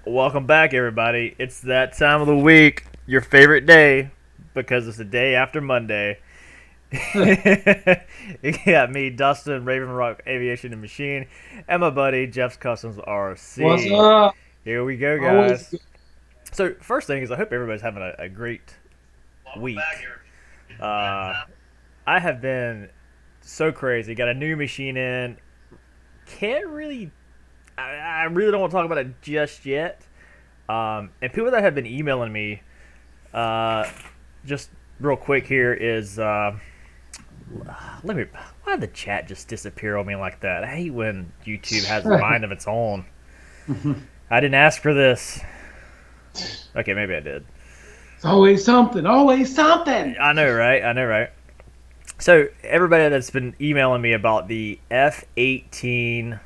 Welcome back, everybody. It's that time of the week, your favorite day, because it's the day after Monday. You got me, Dustin, Raven Rock Aviation and Machine, and my buddy, Jeff's Customs What's RC. up? Here we go, Always guys. good. So, first thing is, I hope everybody's having a great week. Uh, I have been so crazy. Got a new machine in. Can't really. I really don't want to talk about it just yet. And people that have been emailing me, uh, just real quick here is let me. Why did the chat just disappear on me like that? I hate when YouTube has a mind of its own. I didn't ask for this. Okay, maybe I did. It's always something. Always something. I know, right? I know, right? So everybody that's been emailing me about the F18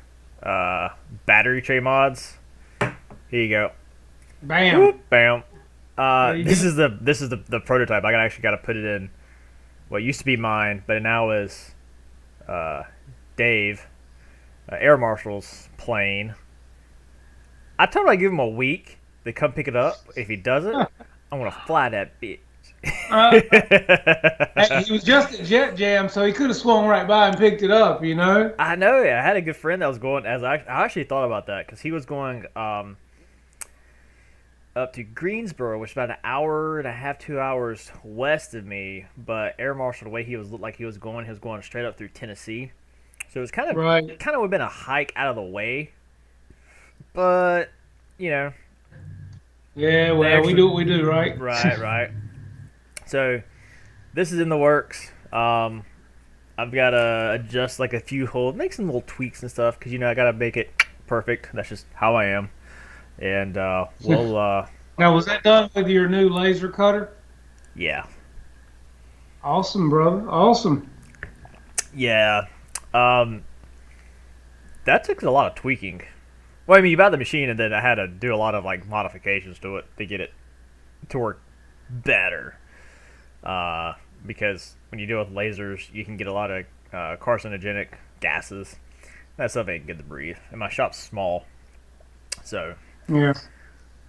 battery tray mods, here you go. Bam. Whoop, bam. There you This go. is the prototype. I actually got to put it in what used to be mine, but it now is uh, Dave, Air Marshal's plane. I told him I'd give him a week to come pick it up. If he doesn't, I'm gonna fly that bitch. Uh, hey, he was just at Jet Jam, so he could have swung right by and picked it up. I know. I had a good friend that was going. I actually thought about that because he was going up to Greensboro, which is about an hour and a half, 2 hours west of me. But Air Marshal, the way he was looked like he was going straight up through Tennessee. So it was Right. kind of would have been a hike out of the way. But you know, Yeah. the Well, we extra do what we do, right? right, right. So this is in the works. I've got to adjust like a few holes, make some little tweaks and stuff because I gotta make it perfect. That's just how I am. And we'll Now, was that done with your new laser cutter? yeah, Awesome, brother. Awesome. yeah. Um, that took a lot of tweaking. Well, I mean, you buy the machine and then I had to do a lot of like modifications to it to get it to work better. Uh, because when you deal with lasers, you can get a lot of carcinogenic gases. That stuff ain't good to breathe. And my shop's small, so Yeah.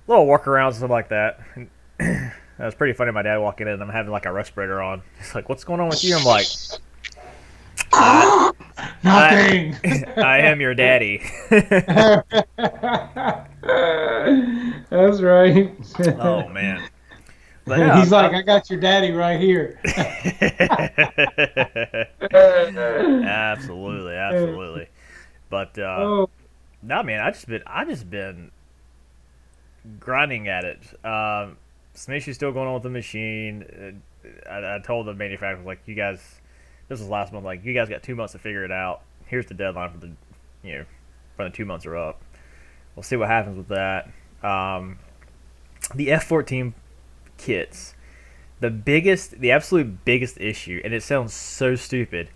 little workarounds and stuff like that. And that was pretty funny. My dad walking in, and I'm having like a respirator on. He's like, "What's going on with you?" I'm like, "I, I, Nothing. I am your daddy." That's right. Oh man, but no, He's like, I got your daddy right here. absolutely, absolutely. But Oh, no, man, I just been grinding at it. Some issues still going on with the machine. I told the manufacturer like, you guys, this was last month. Like, you guys got 2 months to figure it out. Here's the deadline for the, you know, when the 2 months are up. We'll see what happens with that. Um, the F14 kits, the absolute biggest issue, and it sounds so stupid,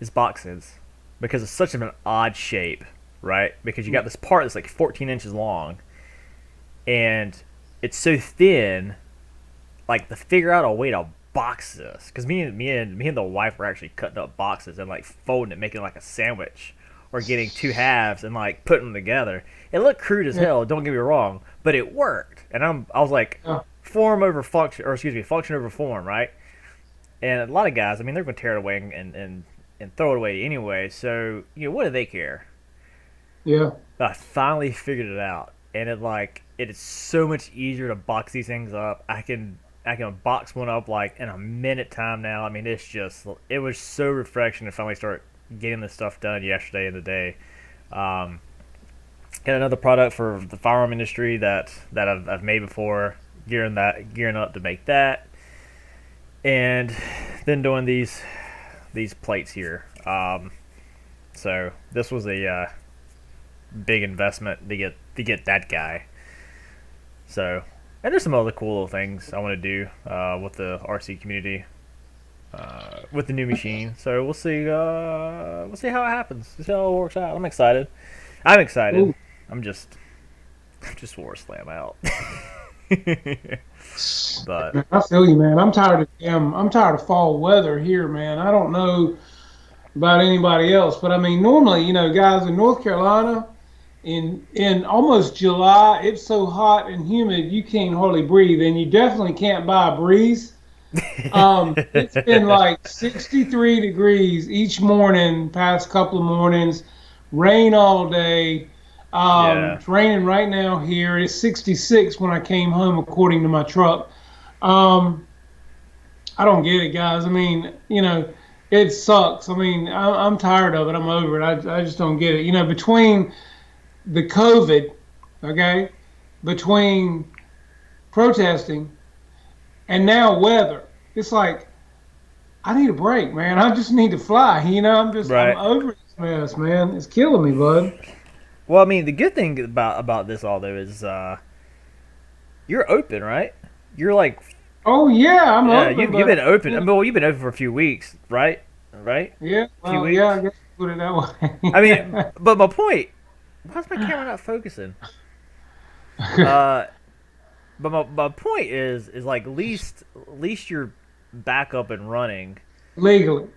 is boxes because it's such an odd shape, right? Because you got this part that's like 14 inches long, and it's so thin, like to figure out a way to box this. Because me and the wife were actually cutting up boxes and like folding it, making like a sandwich, or getting two halves and like putting them together. It looked crude as yeah. hell. Don't get me wrong, but it worked. And I was like, Oh, form over function, or excuse me, function over form, right? And a lot of guys, I mean, they're going to tear it away and throw it away anyway. So what do they care? yeah. But I finally figured it out, and it is so much easier to box these things up. I can box one up like in a minute time now. I mean, it was so refreshing to finally start getting this stuff done yesterday and today. Um, got another product for the firearm industry that I've made before, gearing up to make that, and then doing these plates here. So this was a big investment to get that guy. So, and there's some other cool little things I want to do with the RC community with the new machine. So we'll see. We'll see how it happens. We'll see how it works out. I'm excited. I'm excited. Ooh. I'm just I'm just war slam out. But Man, I feel you, man. I'm tired of fall weather here, man. I don't know about anybody else, but I mean, normally, guys in North Carolina, in almost July. It's so hot and humid you can't hardly breathe, and you definitely can't buy a breeze. It's been like 63 degrees each morning, past couple of mornings, rain all day. Yeah. It's raining right now here. It's 66 when I came home, according to my truck. Um, I don't get it, guys. I mean, it sucks. I mean, I'm tired of it. I'm over it. I just don't get it. Between the COVID, okay, between protesting and now weather, it's like I need a break, man. I just need to fly. I'm Right. over this mess, man. It's killing me, bud. Well, I mean, the good thing about this all though is you're open, right? You're like, Oh yeah, I'm yeah, open, you've but been open. I mean, well, you've been open for a few weeks, right? Right? yeah, A few well, yeah, weeks. I guess put it that I mean, way. but my point. Why's my camera not focusing? Uh, but my point is like at least you're back up and running. Legally.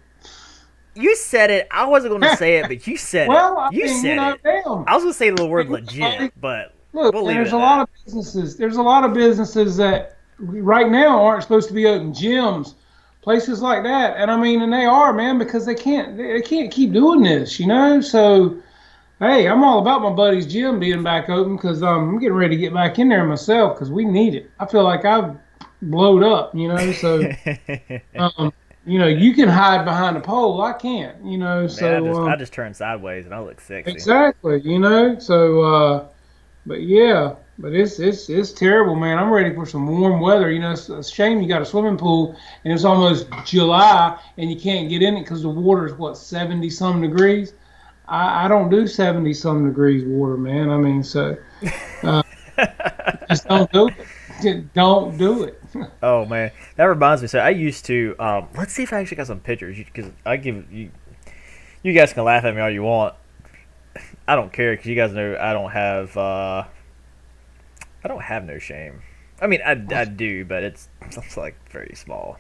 You said it. I wasn't going to say it, but you said it. Well, I You mean, said it. damn. I was going to say the I word mean, legit, but look, we'll and leave it there's at a lot that. of businesses. There's a lot of businesses that right now aren't supposed to be open. Gyms, places like that. And I mean, and they are, man, because they can't keep doing this, So hey, I'm all about my buddy's gym being back open because I'm getting ready to get back in there myself because we need it. I feel like I've blowed up, So um, you can hide behind a pole. I can't, Man, I So just I just turned sideways and I look sexy. exactly, So but yeah, but it's terrible, man. I'm ready for some warm weather. It's a shame you got a swimming pool and it's almost July and you can't get in it because the water is what 70 some degrees. I don't do 70 some degrees water, man. I mean, so uh, just don't do it. Just don't do it. Oh man, that reminds me. So I used to. Let's see if I actually got some pictures because I give you. You guys can laugh at me all you want. I don't care because you guys know I don't have. I don't have no shame. I mean, I do, but it's like very small.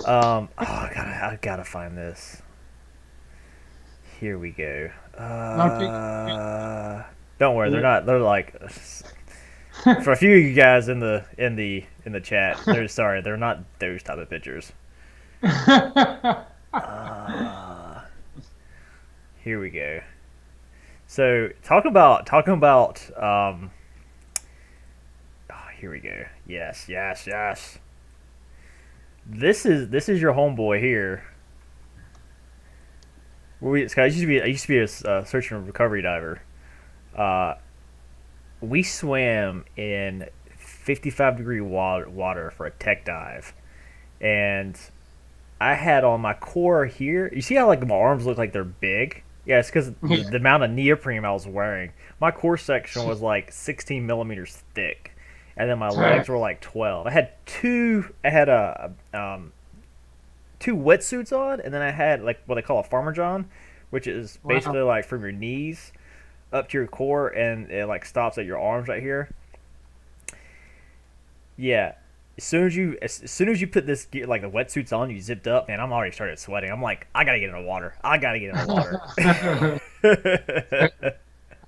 I gotta find this. Here we go. Not a Don't worry, they're not. They're like for a few of you guys in the chat. They're sorry, they're not those type of pictures. Uh, Here we go. So talking about. Oh, here we go. Yes, yes, yes. This is your homeboy here. I used to be a search and recovery diver. Uh, we swam in 55-degree water for a tech dive, and I had on my core here. You see how like my arms look like they're big? Yeah, it's because yeah. the amount of neoprene I was wearing. My core section was like 16 millimeters thick, and then my legs were like 12. I had two. I had two wetsuits on, and then I had like what they call a farmer john, which is Wow. basically like from your knees up to your core, and it like stops at your arms right here. Yeah. As soon as you put this gear, like the wetsuits on, you zipped up, man. I'm already started sweating. I'm like, I gotta get in the water. I gotta get in the water.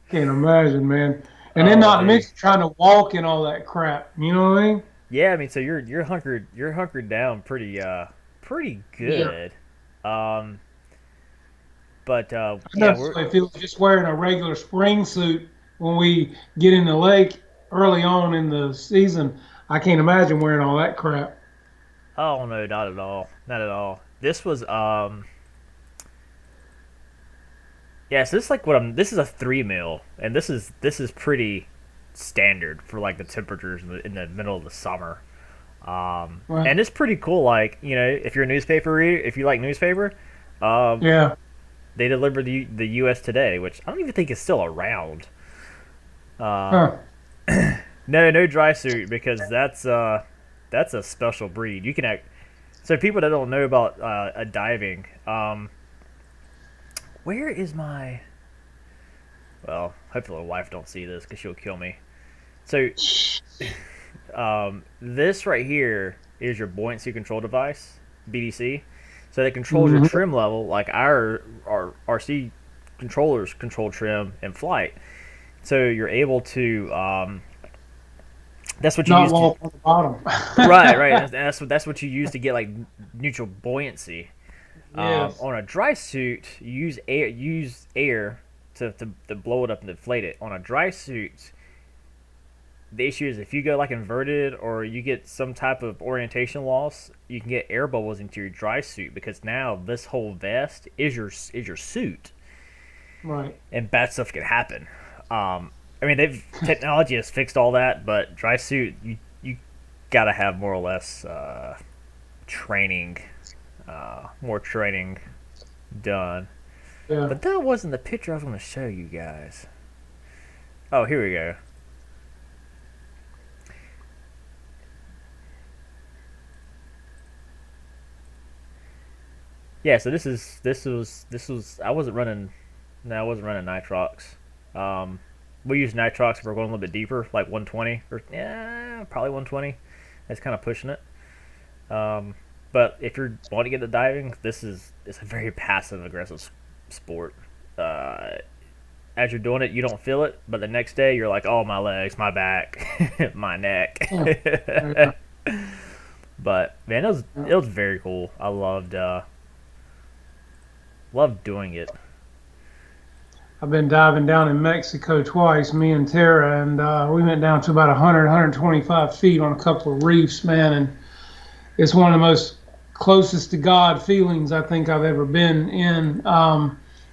Can't imagine, man. And then Oh, not dude. mention trying to walk and all that crap. You know what I mean? Yeah, I mean, so you're hunkered down pretty Yeah. good. Um, but I yeah, know we're if it was just wearing a regular spring suit when we get in the lake early on in the season, I can't imagine wearing all that crap. oh no, not at all, not at all. This was yeah, so this is like this is a 3 mil, and this is pretty standard for like the temperatures in the middle of the summer. Well, And it's pretty cool. Like if you're a newspaper reader, if you like newspaper, um, yeah. they deliver the U.S. Today, which I don't even think is still around. Um, Huh. no dry suit because that's a special breed. You can act. So people that don't know about diving, where is my? Well, hopefully my wife don't see this because she'll kill me. So this right here is your buoyancy control device, BDC. So that controls your Mhm. trim level, like our RC controllers control trim in flight. So you're able to. That's what you Not use to. walk on the bottom. Right, right. And that's what you use to get like neutral buoyancy. Yes. On a dry suit, you use air to blow it up and deflate it. On a dry suit, the issue is if you go like inverted or you get some type of orientation loss, you can get air bubbles into your dry suit because now this whole vest is your suit, Right. and bad stuff can happen. I mean, technology has fixed all that, but dry suit you gotta have more or less training, more training done. Yeah. But that wasn't the picture I was going to show you guys. Oh, here we go. Yeah, so this was I wasn't running. No, I wasn't running nitrox. We use nitrox if we're going a little bit deeper, like 120 or yeah, probably 120. That's kind of pushing it. Um, but if you're wanting to get into diving, it's a very passive aggressive sport. Uh, as you're doing it, you don't feel it, but the next day you're like, oh, my legs, my back, my neck. Yeah. Yeah. But man, Yeah. it was very cool. I loved doing it. I've been diving down in Mexico twice, me and Tara, and we went down to about 100, 125 feet on a couple of reefs, man. And it's one of the most closest to God feelings I think I've ever been in,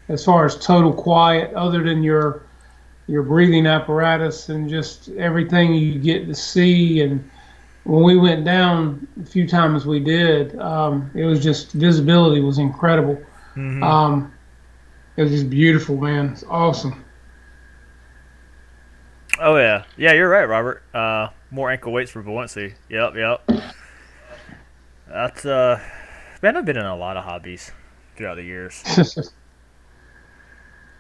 as far as total quiet, other than your breathing apparatus and just everything you get to see. And when we went down a few times we did, it was just visibility was incredible. Mm-hmm. Um, it was just beautiful, man. It's awesome. Oh yeah, yeah, you're right, Robert. More ankle weights for buoyancy. Yep, yep. That's man, I've been in a lot of hobbies throughout the years.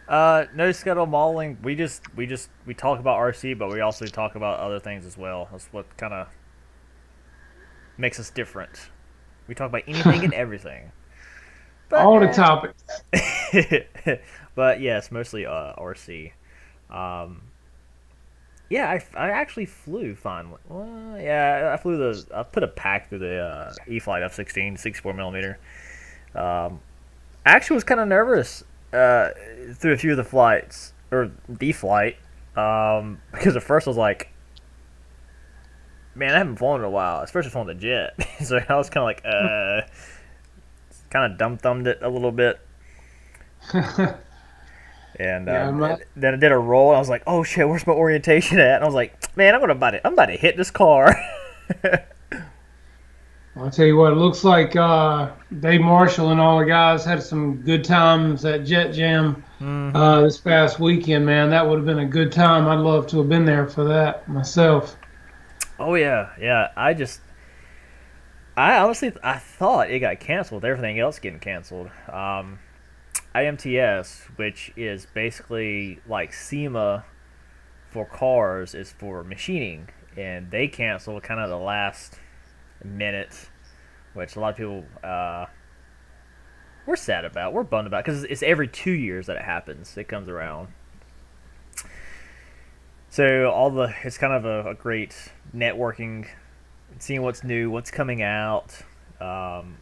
No schedule modeling. We talk about RC, but we also talk about other things as well. That's what kind of makes us different. We talk about anything and everything. But All the topics. but yes, mostly RC. Um, yeah, I actually flew fine. Well, yeah, I put a pack through the E-flite F-16, 64 millimeter. I actually was kind of nervous through a few of the flights or the flight because at first I was like, man, I haven't flown in a while, especially flying the jet. So I was kind of like, kind of dumb-thumbed it a little bit. And Yeah, then I did a roll, and I was like, "Oh shit, where's my orientation at?" And I was like, "Man, I'm about to hit this car." I'll tell you what, it looks like Dave Marshall and all the guys had some good times at Jet Jam Hmm. this past weekend, man. That would have been a good time. I'd love to have been there for that myself. Oh yeah, yeah. I honestly, I thought it got canceled. Everything else getting canceled. IMTS, which is basically like SEMA for cars, is for machining, and they canceled kind of the last minute, which a lot of people we're sad about. We're bummed about because it's every 2 years that it happens. It comes around. So it's kind of a great networking, seeing what's new, what's coming out. Um,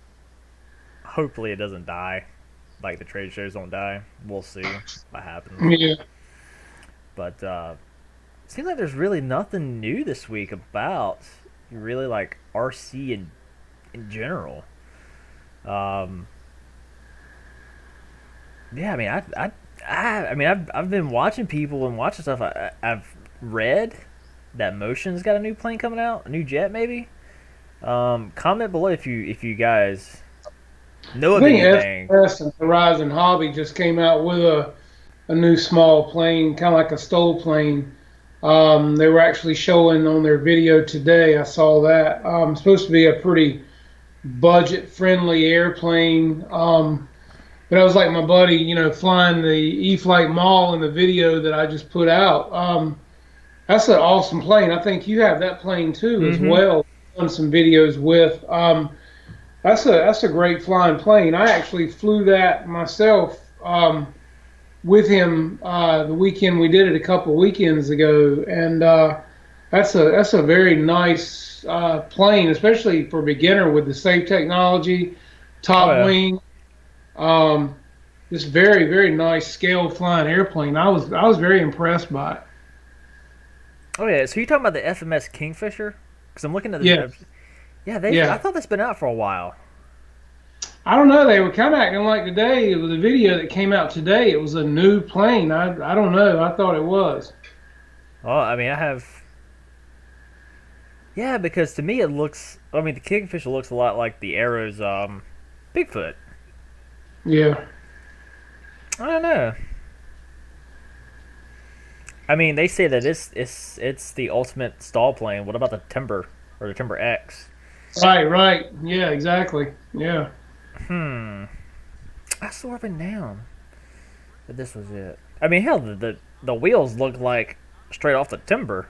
Hopefully it doesn't die, like the trade shows don't die. We'll see what happens. Yeah. But it seems like there's really nothing new this week about really like RC in general. Um, yeah, I mean, I've been watching people and watching stuff. I've read that Motion's got a new plane coming out, a new jet maybe. Comment below if you guys know I of think anything. FS and Horizon Hobby just came out with a new small plane, kind of like a STOL plane. They were actually showing on their video today. I saw that. It's supposed to be a pretty budget-friendly airplane. But I was like my buddy, flying the E-flite Mall in the video that I just put out. That's an awesome plane. I think you have that plane too as Mm-hmm. well. Done some videos with. That's a great flying plane. I actually flew that myself. with him the weekend we did it a couple weekends ago, and that's a very nice plane, especially for beginner with the safe technology, Oh top yeah. wing. Um, this very very nice scale flying airplane. I was very impressed by it. Oh yeah. So you talking about the FMS Kingfisher? Because I'm looking at this. Yeah, Yeah, they've. I yeah. thought that's been out for a while. I don't know. They were kind of acting like today. It was a video that came out today. It was a new plane. I don't know. I thought it was. Well, I mean, I have. Yeah, because to me it looks. I mean, the Kingfisher looks a lot like the Arrow's Bigfoot. Yeah. I don't know. I mean, they say that it's the ultimate stall plane. What about the Timber or the Timber X? Right. Right. Yeah. Exactly. Yeah. Hmm. I swore up and down that this was it. I mean, hell, the wheels look like straight off the Timber.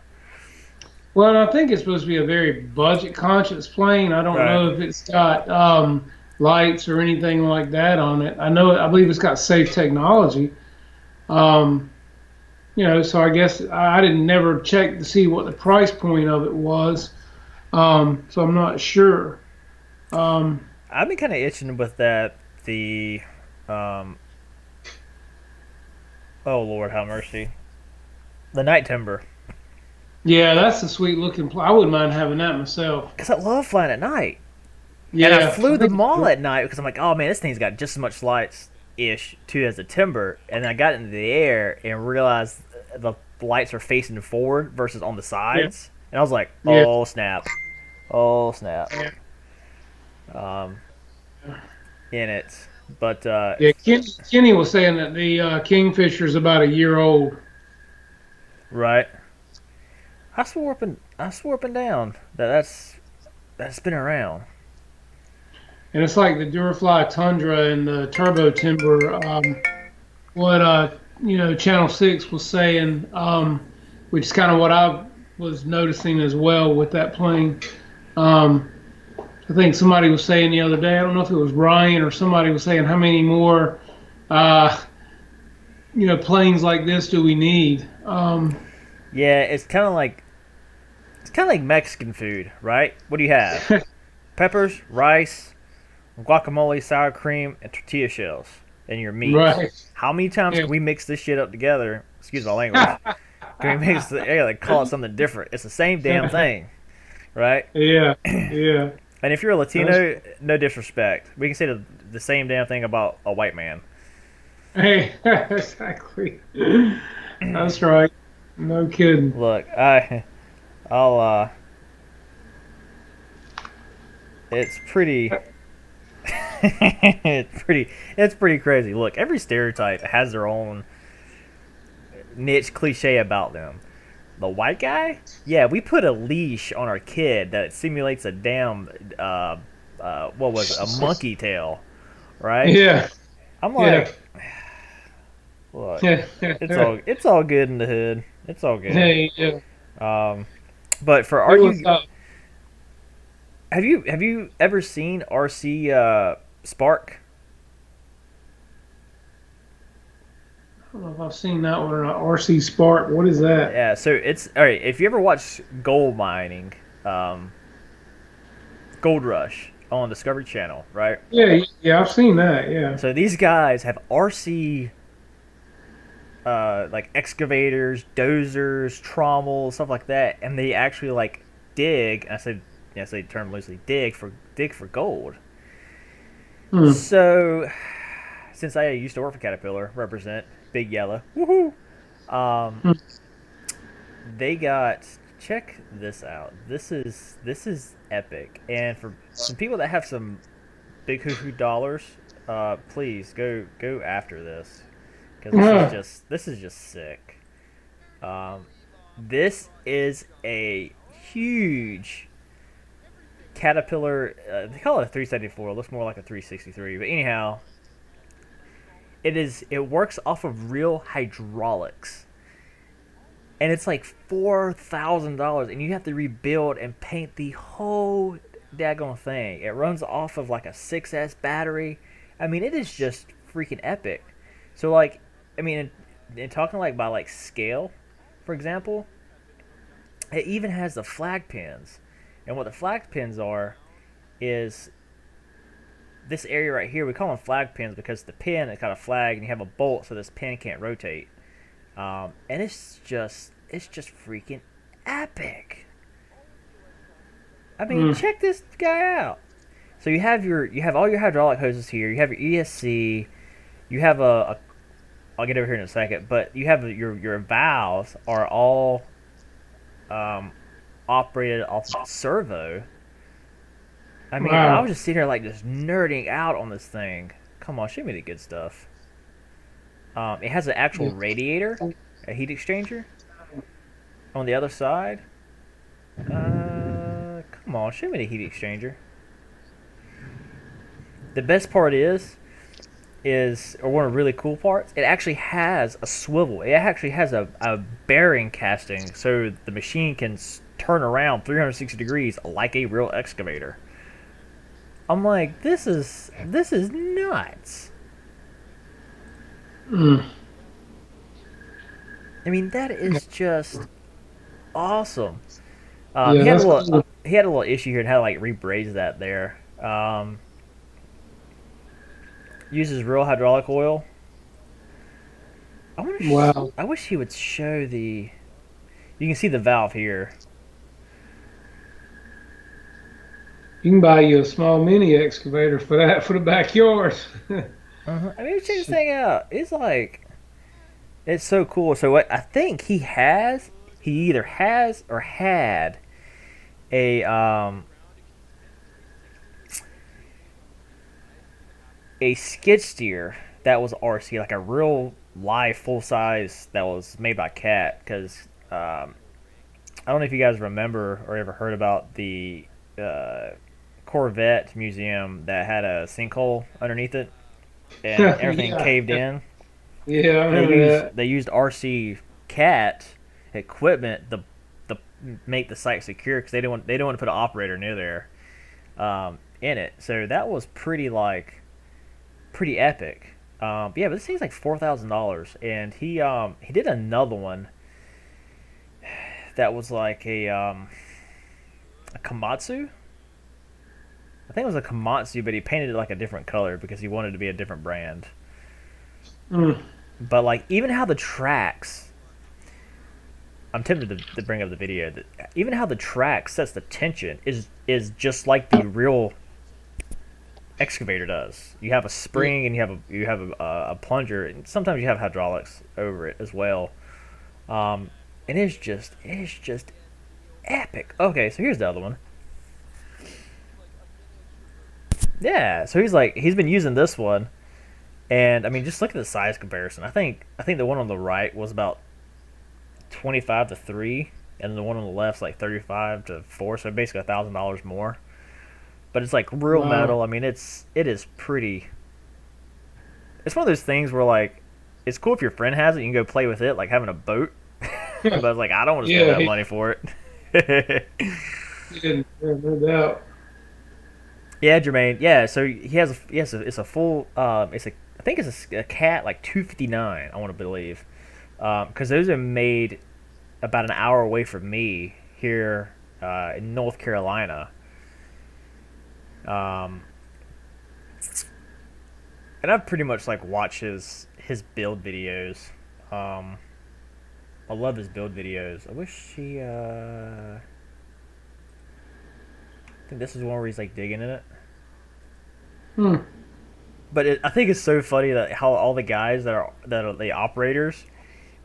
Well, I think it's supposed to be a very budget conscious plane. I don't Right. know if it's got lights or anything like that on it. I believe it's got safe technology. Um, so I guess I didn't never check to see what the price point of it was. So I'm not sure. Um, I've been kind of itching with that. The um. Oh Lord, have mercy. The Night Timber. yeah, that's a sweet looking plane. I wouldn't mind having that myself. Because I love flying at night. And I Yeah, I flew the think. mall at night because I'm like, oh man, this thing's got just as much lights ish too as the Timber. And then I got into the air and realized the lights are facing forward versus on the Yeah, sides. And I was like, yeah, oh snap, oh snap, yeah. um, in it. But Yeah, Kenny was saying that the Kingfisher's about a year old. right, I swore up and down that that's been around. And it's like the Durafly Tundra and the Turbo Timber. What Channel Six was saying, which is kind of what I was noticing as well with that plane. Um, I think somebody was saying the other day. I don't know if it was Ryan or somebody was saying how many more, uh, planes like this do we need? Yeah, it's kind of like Mexican food, right? What do you have? Peppers, rice, guacamole, sour cream, and tortilla shells, and your meats. Right. How many times Yeah. can we mix this shit up together? Excuse my language. Can we mix the yeah, like call it something different? It's the same damn thing, right? Yeah. Yeah. And if you're a That's, Latino, no disrespect, we can say the same damn thing about a white man. hey, exactly. That's right. No kidding. Look, I'll it's pretty it's pretty crazy. Look, every stereotype has their own niche cliche about them. The white guy, yeah, we put a leash on our kid that simulates a damn what was it, a monkey tail, right? Yeah. I'm Yeah. like, look, Yeah. it's all good in the hood. It's all good. Hey, yeah. Um, but for It was. argue, have you ever seen RC Spark? I don't know if I've seen that one or not. RC Spark. What is that? Yeah, so it's all right. If you ever watch gold mining, um, Gold Rush on Discovery Channel, right? Yeah. Yeah. I've seen that. Yeah. So these guys have RC like excavators, dozers, trommels, stuff like that, and they actually like dig. I say term loosely, dig for gold. Hmm. So since I used to work for Caterpillar, represent Big Yellow, woohoo! Um, Hmm. they got check this out. This is epic, and for some people that have some big hoo hoo dollars, please go after this because Huh. this is just sick. Um, this is a huge Caterpillar. They call it a 374. It looks more like a 363. But anyhow, it works off of real hydraulics, and it's like $4,000, and you have to rebuild and paint the whole daggone thing. It runs off of like a 6S battery. I mean, it is just freaking epic. So like I mean, in talking like by like scale, for example, it even has the flag pins, and what the flag pins are is this area right here. We call them flag pins because the pin is got a flag, and you have a bolt, so this pin can't rotate. And it's just freaking epic. I mean, Mm. check this guy out. So you have all your hydraulic hoses here. You have your ESC. You have a I'll get over here in a second, but you have your valves are all um, operated off of servo. I mean, I Wow. was just sitting here like just nerding out on this thing. Come on, show me the good stuff. It has an actual Yeah. radiator, a heat exchanger on the other side. Come on, show me the heat exchanger. The best part or one of the really cool parts, it actually has a swivel. It actually has a bearing casting, so the machine can turn around 360 degrees like a real excavator. I'm like, this is nuts. Mm. I mean, that is just awesome. Yeah, that's cool. He had a little issue here and had to like rebraze that there. Uses real hydraulic oil. Wow. I wish he would show the. You can see the valve here. You can buy you a small mini excavator for that for the backyard. I mean, check this thing out. It's so cool. So what I think he either has or had a a skid steer that was RC, like a real live full size that was made by Cat. Because I don't know if you guys remember or ever heard about the uh, Corvette museum that had a sinkhole underneath it and everything Yeah, caved in. yeah, I remember that. They used RC Cat equipment to make the site secure because they didn't want to put an operator near there in it. So that was pretty epic. Yeah, but this thing's like $4,000, and he did another one that was like a Komatsu. I think it was a Komatsu, but he painted it like a different color because he wanted to be a different brand. Mm. But like even how the tracks, I'm tempted to bring up the video. That even how the track sets the tension is just like the real excavator does. You have a Yeah. spring and you have a plunger, and sometimes you have hydraulics over it as well. And it's just epic. Okay, so here's the other one. Yeah, so he's been using this one, and I mean just look at the size comparison. I think the one on the right was about 25 to 3, and the one on the left's like 35 to 4. So basically $1,000 more. But it's like real Wow. metal. I mean, it is pretty. It's one of those things where like it's cool if your friend has it. You can go play with it, like having a boat. But it's like I don't want to spend Yeah, that money for it. no doubt. Yeah, Jermaine. Yeah, so it's a full it's a I think it's a cat like 259. I want to believe because those are made about an hour away from me here in North Carolina. Um, and I've pretty much like watched his build videos. Um, I love his build videos. I wish he. I think this is one where he's like digging in it. Hmm. But I think it's so funny that how all the guys that are the operators,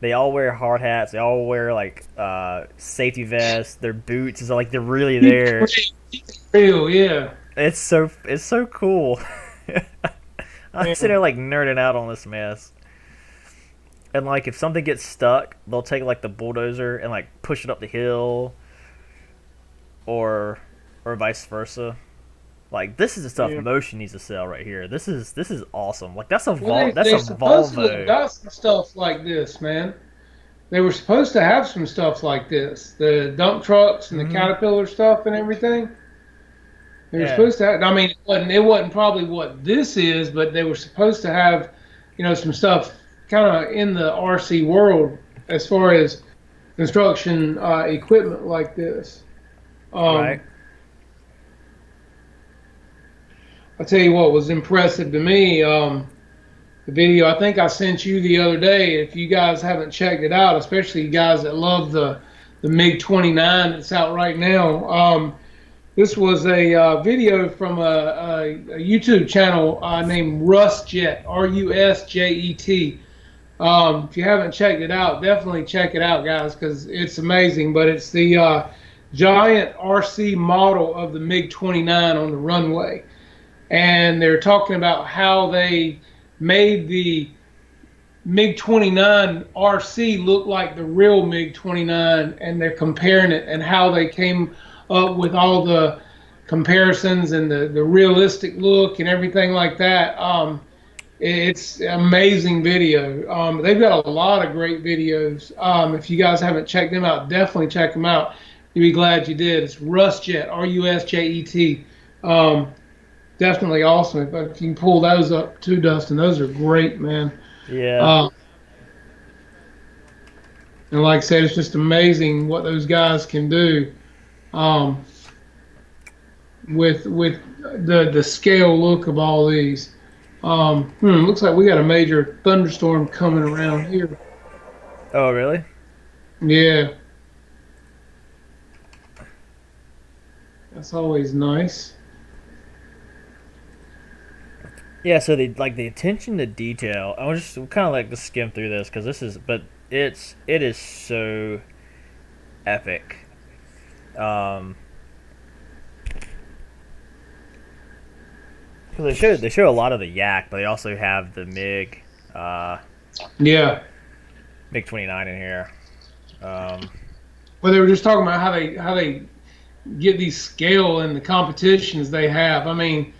they all wear hard hats. They all wear like safety vests. Their boots is like they're really there. Real, yeah. It's so cool. I'm sitting Man. there like nerding out on this mess. And like if something gets stuck, they'll take like the bulldozer and like push it up the hill, or vice versa. Like this is the stuff Yeah. Motion needs to sell right here. This is awesome. Like Well, That's a they supposedly Volvo. got some stuff like this, man. They were supposed to have some stuff like this, the dump trucks and the Hmm. Caterpillar stuff and everything. They were Yeah, supposed to have. I mean, it wasn't probably what this is, but they were supposed to have, some stuff kind of in the RC world as far as construction equipment like this. Right. Um, I'll tell you what was impressive to me. The video I think I sent you the other day. If you guys haven't checked it out, especially you guys that love the MiG 29 that's out right now. This was a video from a YouTube channel named RusJet, RusJet. If you haven't checked it out, definitely check it out, guys, because it's amazing. But it's the giant RC model of the MiG 29 on the runway. And they're talking about how they made the MiG 29 RC look like the real MiG 29, and they're comparing it and how they came up with all the comparisons and the realistic look and everything like that. It's amazing video. They've got a lot of great videos. If you guys haven't checked them out, definitely check them out. You'll be glad you did. It's RusJet, RusJet. Definitely awesome. If you can pull those up too, Dustin, those are great, man. Yeah. Uh, and like I said, it's just amazing what those guys can do um, with the scale look of all these. Looks like we got a major thunderstorm coming around here. Oh, really? Yeah, that's always nice. Yeah, so the attention to detail. I was just kind of like to skim through this because it is so epic. Um, 'Cause they show a lot of the Yak, but they also have the Yeah. MiG 29 in here. Um, Well, they were just talking about how they get these scale in the competitions they have. I mean,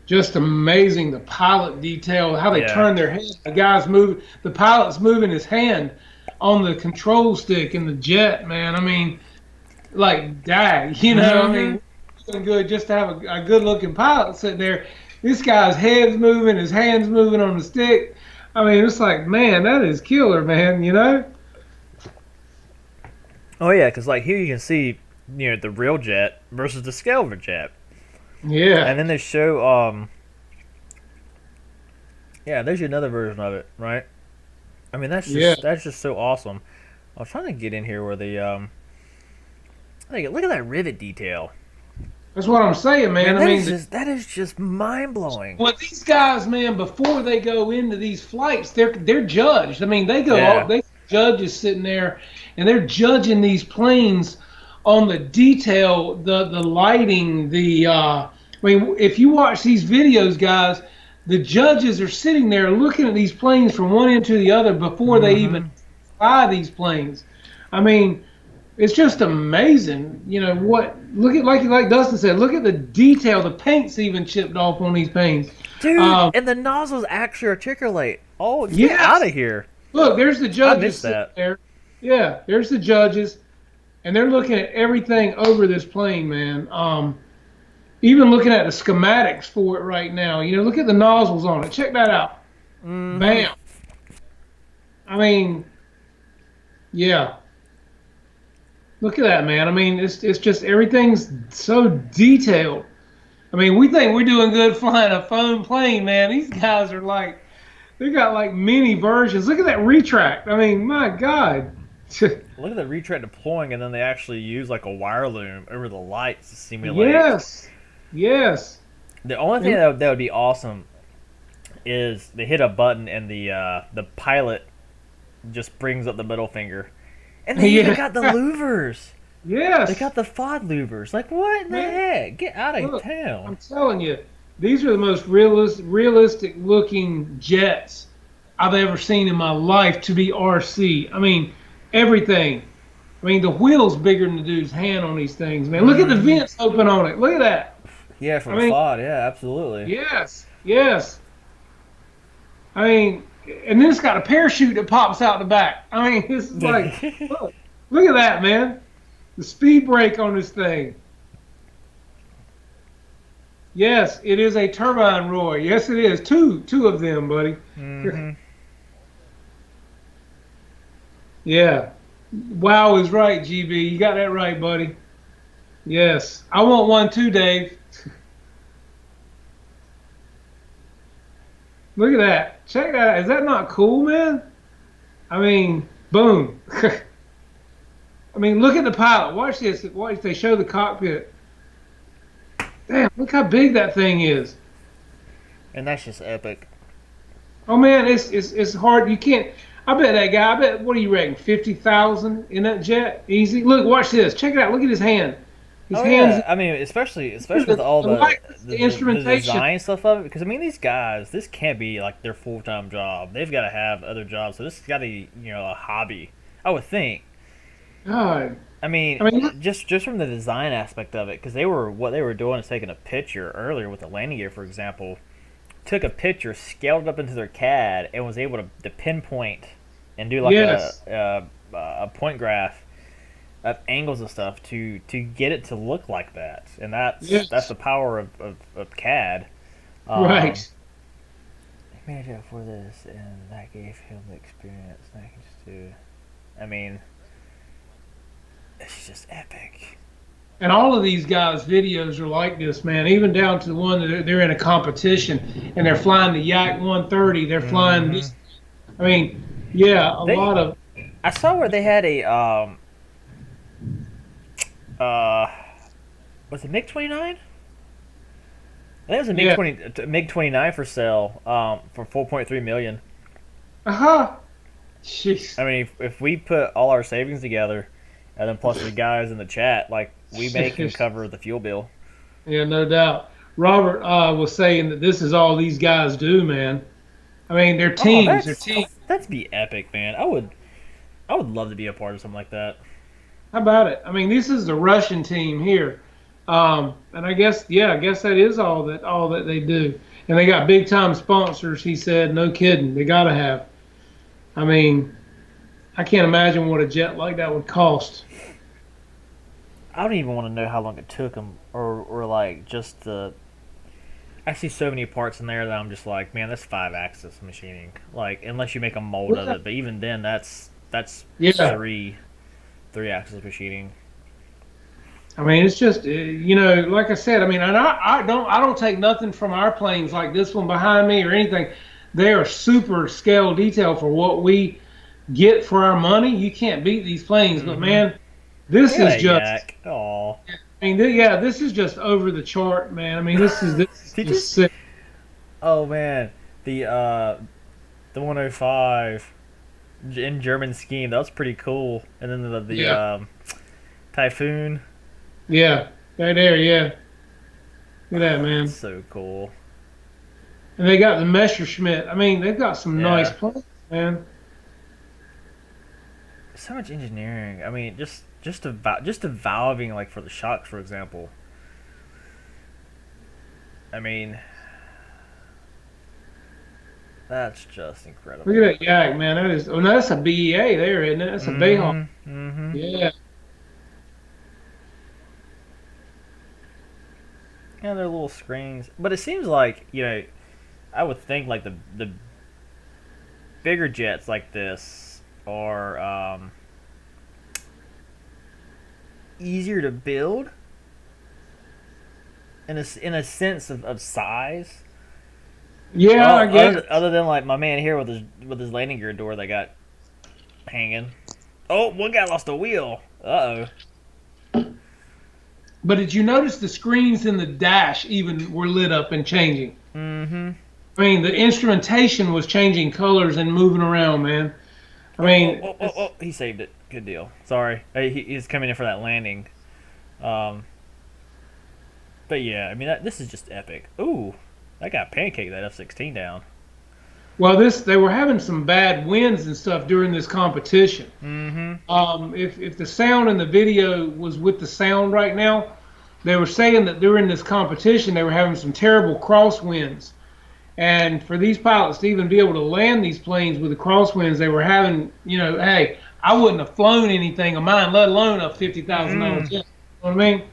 just amazing the pilot detail, how they yeah. turn their head. The pilot's moving his hand on the control stick in the jet, man. I mean, like dag, you know. I mean, it's good just to have a good looking pilot sitting there. This guy's head's moving, his hands moving on the stick. I mean, it's like, man, that is killer, man. You know? Oh yeah, because like here you can see the real jet versus the scale of a jet. Yeah. And then they show yeah, there's another version of it, right? I mean that's just so awesome. I was trying to get in here where the look at that rivet detail. That's what I'm saying, man. I mean, that is just mind blowing. well, these guys, man, before they go into these flights, they're judged. I mean, they judges sitting there, and they're judging these planes on the detail, the lighting, I mean, if you watch these videos, guys, the judges are sitting there looking at these planes from one end to the other before they even fly these planes. I mean, it's just amazing, look at like Dustin said, look at the detail, the paint's even chipped off on these paints. Dude, and the nozzles actually articulate. Oh, get Yes. out of here. Look, there's the I judges missed sitting that. there. Yeah, there's the judges, and they're looking at everything over this plane, man. Even looking at the schematics for it right now. Look at the nozzles on it. Check that out. Bam. I mean, yeah. Look at that, man. I mean, it's just everything's so detailed. I mean, we think we're doing good flying a foam plane, man. These guys are like, they got like mini versions. Look at that retract. I mean, my God. Look at the retract deploying, and then they actually use like a wire loom over the lights to simulate. Yes. The only thing that would be awesome is they hit a button and the pilot just brings up the middle finger, and they even got the louvers. Yes. They got the FOD louvers. Like, what in the heck? Get out of town. I'm telling you, these are the most realistic looking jets I've ever seen in my life to be RC. I mean, everything. I mean, the wheel's bigger than the dude's hand on these things, man. Look at the vents open on it. Look at that. Yeah, from FOD. Yeah, absolutely. Yes. I mean, and then it's got a parachute that pops out the back. I mean, this is like, look at that, man. The speed brake on this thing. Yes, it is a turbine rotor. Yes, it is. Two of them, buddy. Yeah. Wow is right, GB. You got that right, buddy. Yes. I want one too, Dave. Look at that. Check that out. Is that not cool, man? I mean, boom. I mean, look at the pilot. Watch this. Watch. They show the cockpit. Damn, look how big that thing is. And that's just epic. Oh man, it's hard. You can't. I bet that guy. I bet. What do you reckon? 50,000 in that jet, easy. Look, watch this. Check it out. Look at his hand. His Oh hands. yeah, I mean, especially with The, all the light, the the instrumentation. design stuff of it, because I mean, these guys, this can't be like their full time job. They've got to have other jobs, so this has got to be a hobby. I would think. God. I mean, I mean, look, just from the design aspect of it, because what they were doing is taking a picture earlier with the landing gear, for example, took a picture, scaled it up into their CAD, and was able to pinpoint and do like yes. a point graph of angles and stuff to get it to look like that, and that's Yes. the power of CAD. Um, Right. he made it for this, and that gave him the experience. That can just do. I mean, it's just epic. And all of these guys' videos are like this, man. Even down to the one that they're in a competition and they're flying the Yak 130. They're flying Hmm. this. I mean, yeah, a They, lot of. I saw where they had a uh, was it MiG 29? I think it was a Yeah. MiG 29 for sale for 4.3 million. Uh-huh. Jeez. I mean, if we put all our savings together, and then plus the guys in the chat, like we can cover the fuel bill. Yeah, no doubt. Robert was saying that this is all these guys do, man. I mean, they're Oh, teams. They're teams. that's be epic, man. I would love to be a part of something like that. How about it? I mean, this is the Russian team here, and I guess, yeah, I guess that is all that they do. And they got big time sponsors. He said, no kidding. They gotta have. I mean, I can't imagine what a jet like that would cost. I don't even want to know how long it took them, or like just the. I see so many parts in there that I'm just like, man, that's 5 axis machining. Like, unless you make a mold of Yeah. it, but even then, that's Yeah. three axis machining. I mean, it's just like I said. I mean, and I don't take nothing from our planes like this one behind me or anything. They are super scale detail for what we get for our money. You can't beat these planes, but Mm-hmm. man, this I got is a just. yak. Aw. I mean, yeah, this is just over the chart, man. I mean, this is Did you? just sick. Oh man, the 105 in German scheme, that was pretty cool. And then the Yeah, Typhoon, yeah, right there, yeah. Look at that, man. so cool. And they got the Messerschmitt. I mean, they've got some nice Yeah, planes, man. so much engineering. I mean, just the valving, like for the shocks, for example. I mean, that's just Look incredible. at that yak, man. That is. Oh, no, that's a BEA there, isn't it? That's a Bayhawk. Mm-hmm. Mm-hmm. Yeah. Yeah, they're little screens, but it seems like I would think like the bigger jets like this are easier to build in a sense of size. Yeah, I Well, guess. other than like my man here with his landing gear door that got hanging. Oh, one guy lost a wheel. Uh But did you notice the screens in the dash even were lit up and changing? oh. Mm-hmm. I mean, the instrumentation was changing colors and moving around, man. I mean, Oh! He saved it. Good deal. Sorry, he's coming in for that landing. Um, but yeah, I mean this is just epic. Ooh, that got pancake that F-16 down. well, this they were having some bad winds and stuff during this competition. Mm-hmm. If the sound in the video was with the sound right now, they were saying that during this competition they were having some terrible crosswinds. And for these pilots to even be able to land these planes with the crosswinds they were having, hey, I wouldn't have flown anything of mine, let alone a $50,000 jet. Mm. You know what I mean?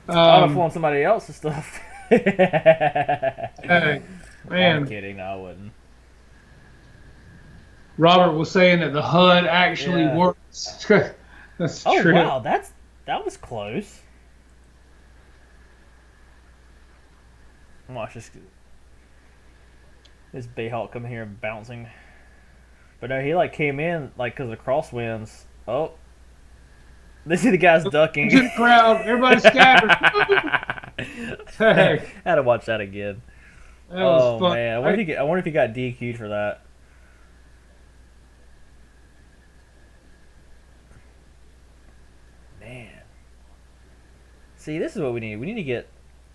I'd have Um, flown somebody else's stuff. hey, I'm man, kidding. No, I wouldn't. Robert was saying that the HUD actually Yeah. works. That's Oh true. wow, that was close. Watch this Bayhawk come here and bouncing. But no, he like came in like because of crosswinds. Oh, they see the guys ducking. To the crowd, everybody scattered. Hey, Had to watch that again. that was Oh fun. man, I wonder if he got DQ'd for that. Man, see, this is what we need. We need to get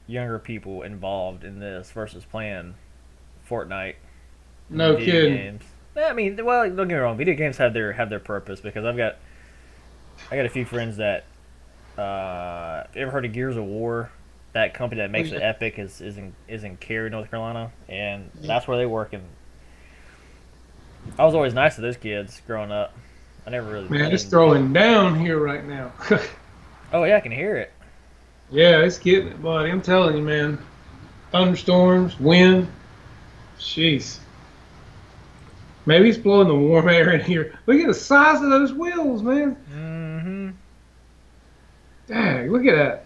younger people involved in this versus playing Fortnite and No video kidding. games. I mean, well, don't get me wrong. Video games have their purpose because I got a few friends that you ever heard of Gears of War? That company that Oh, makes it yeah. Epic is in Cary, North Carolina, and Yeah. that's where they work. And I was always nice to those kids growing up. I never really Man, it's played. throwing down here right now. Oh yeah, I can hear it. Yeah, it's getting it, buddy. I'm telling you, man. Thunderstorms, wind. Jeez. Maybe it's blowing the warm air in here. Look at the size of those wheels, man. Mm-hmm. Dang, look at that.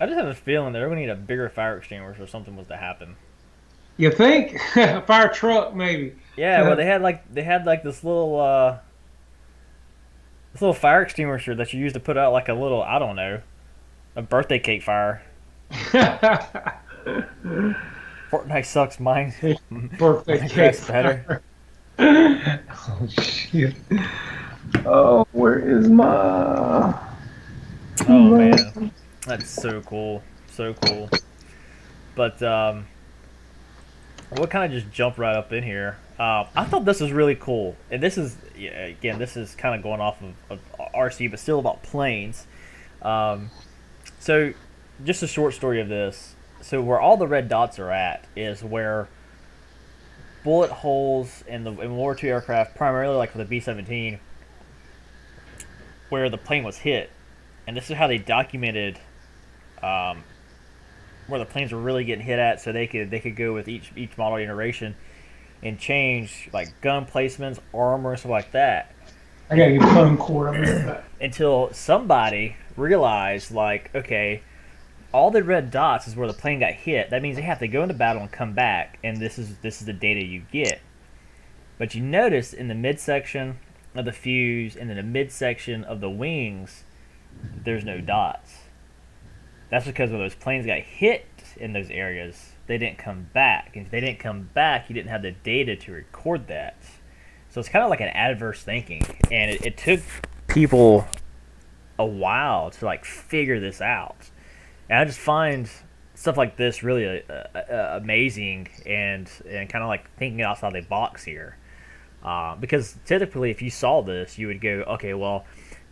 I just have a feeling they're gonna need a bigger fire extinguisher if something was to happen. You think? A fire truck, maybe. Yeah, well they had like this little fire extinguisher that you use to put out like a little I don't know a birthday cake fire. Fortnite sucks. Mine Birthday cake Minecraft's better. fire. Oh, shit. Oh, where is my. Oh man, that's so cool, so cool. But we'll kind of just jump right up in here. I thought this was really cool, and this is yeah, again, this is kind of going off of RC, but still about planes. Um, so, just a short story of this. So, where all the red dots are at is where bullet holes in World War II aircraft, primarily like for the B-17, where the plane was hit, and this is how they documented um, where the planes were really getting hit at, so they could go with each model iteration and change like gun placements, armor, stuff like that. I gotta get a phone cord. I'm in that. Until somebody realized, like, okay, all the red dots is where the plane got hit. That means they have to go into battle and come back, and this is the data you get. But you notice in the midsection of the fuse and in the midsection of the wings, there's no dots. That's because when those planes got hit in those areas, they didn't come back. And if they didn't come back, you didn't have the data to record that. So it's kind of like an adverse thinking, and it took people a while to like figure this out. And I just find stuff like this really amazing and kind of like thinking outside the box here. Because typically, if you saw this, you would go, okay, well,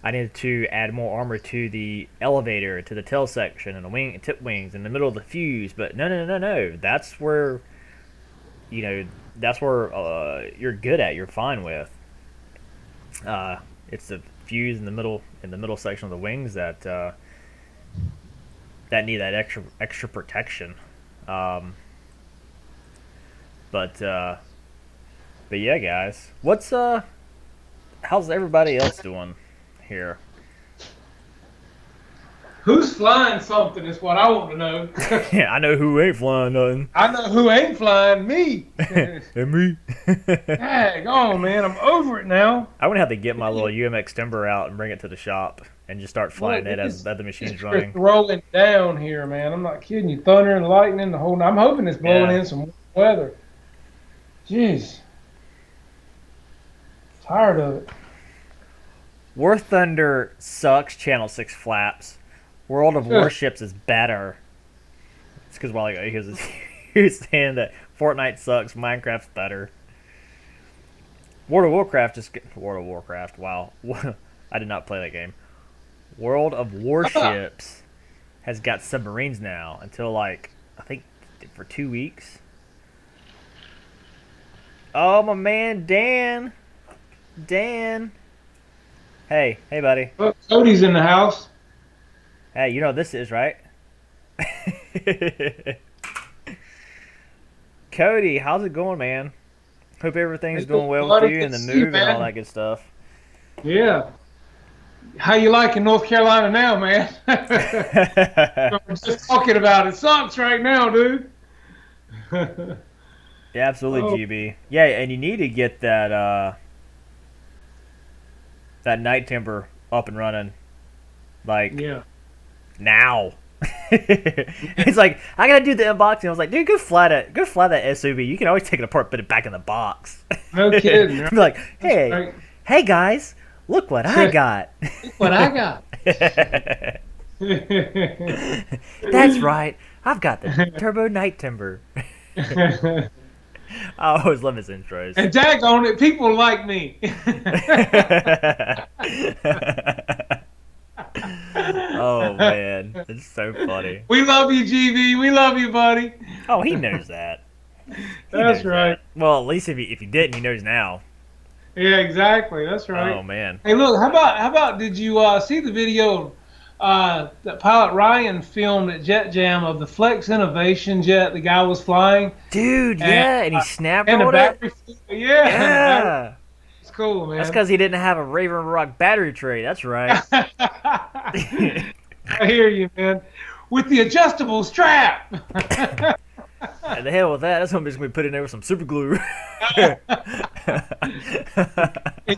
I needed to add more armor to the elevator, to the tail section, and the tip wings, in the middle of the fuse. But no. That's where, you know, that's where you're good at. You're fine with. It's the fuse in the middle section of the wings that need that extra protection. Um, but uh, but yeah, guys, how's everybody else doing here? Who's flying something is what I want to know. Yeah, I know who ain't flying nothing. I know who ain't flying me. And me. Dang on, man. I'm over it now. I'm gonna have to get my little UMX timber out and bring it to the shop and just start flying Look, it as the machine's it's running. throwing down here, man. I'm not kidding you. Thunder and lightning, the whole. I'm hoping it's blowing Yeah. in some weather. Jeez, tired of it. War Thunder sucks. Channel 6 flaps. World of Warships is better. It's because while he was saying that Fortnite sucks, Minecraft's better. World of Warcraft. Wow, I did not play that game. World of Warships has got submarines now until like I think for 2 weeks. Oh my man, Dan. Hey, buddy. Look, Cody's in the house. Hey, you know what this is, right? Cody, how's it going, man? Hope everything's Hey, doing look, well with buddy, you good and to the see you, move and all man. that good stuff. Yeah. How you liking North Carolina now, man? We're just talking about it. Sucks right now, dude. Yeah, absolutely, Oh, GB. Yeah, and you need to get that night timber up and running like yeah. now. It's like I gotta do the unboxing. I was like, dude, go fly that SUV. You can always take it apart, put it back in the box. No Be kidding, right? like, That's hey, right. hey guys, look what I got. Look what I got. That's right. I've got the turbo night timber. I always love his intros. And daggone it, people like me. Oh man, it's so funny. We love you, GB. We love you, buddy. Oh, he knows that. He That's knows right. that. Well, at least if he didn't, he knows now. Yeah, exactly. That's right. Oh man, Hey, look, how about did you see the video that Pilot Ryan filmed at Jet Jam of the Flex Innovation jet the guy was flying dude, and yeah, and he snap and the rolled it. battery yeah, and the battery Yeah, it's cool, that's man. because he didn't have a Raven Rock battery tray. That's right. I hear you, man. With the adjustable strap. And the hell with that. That's what I'm just gonna be putting there with some super glue. And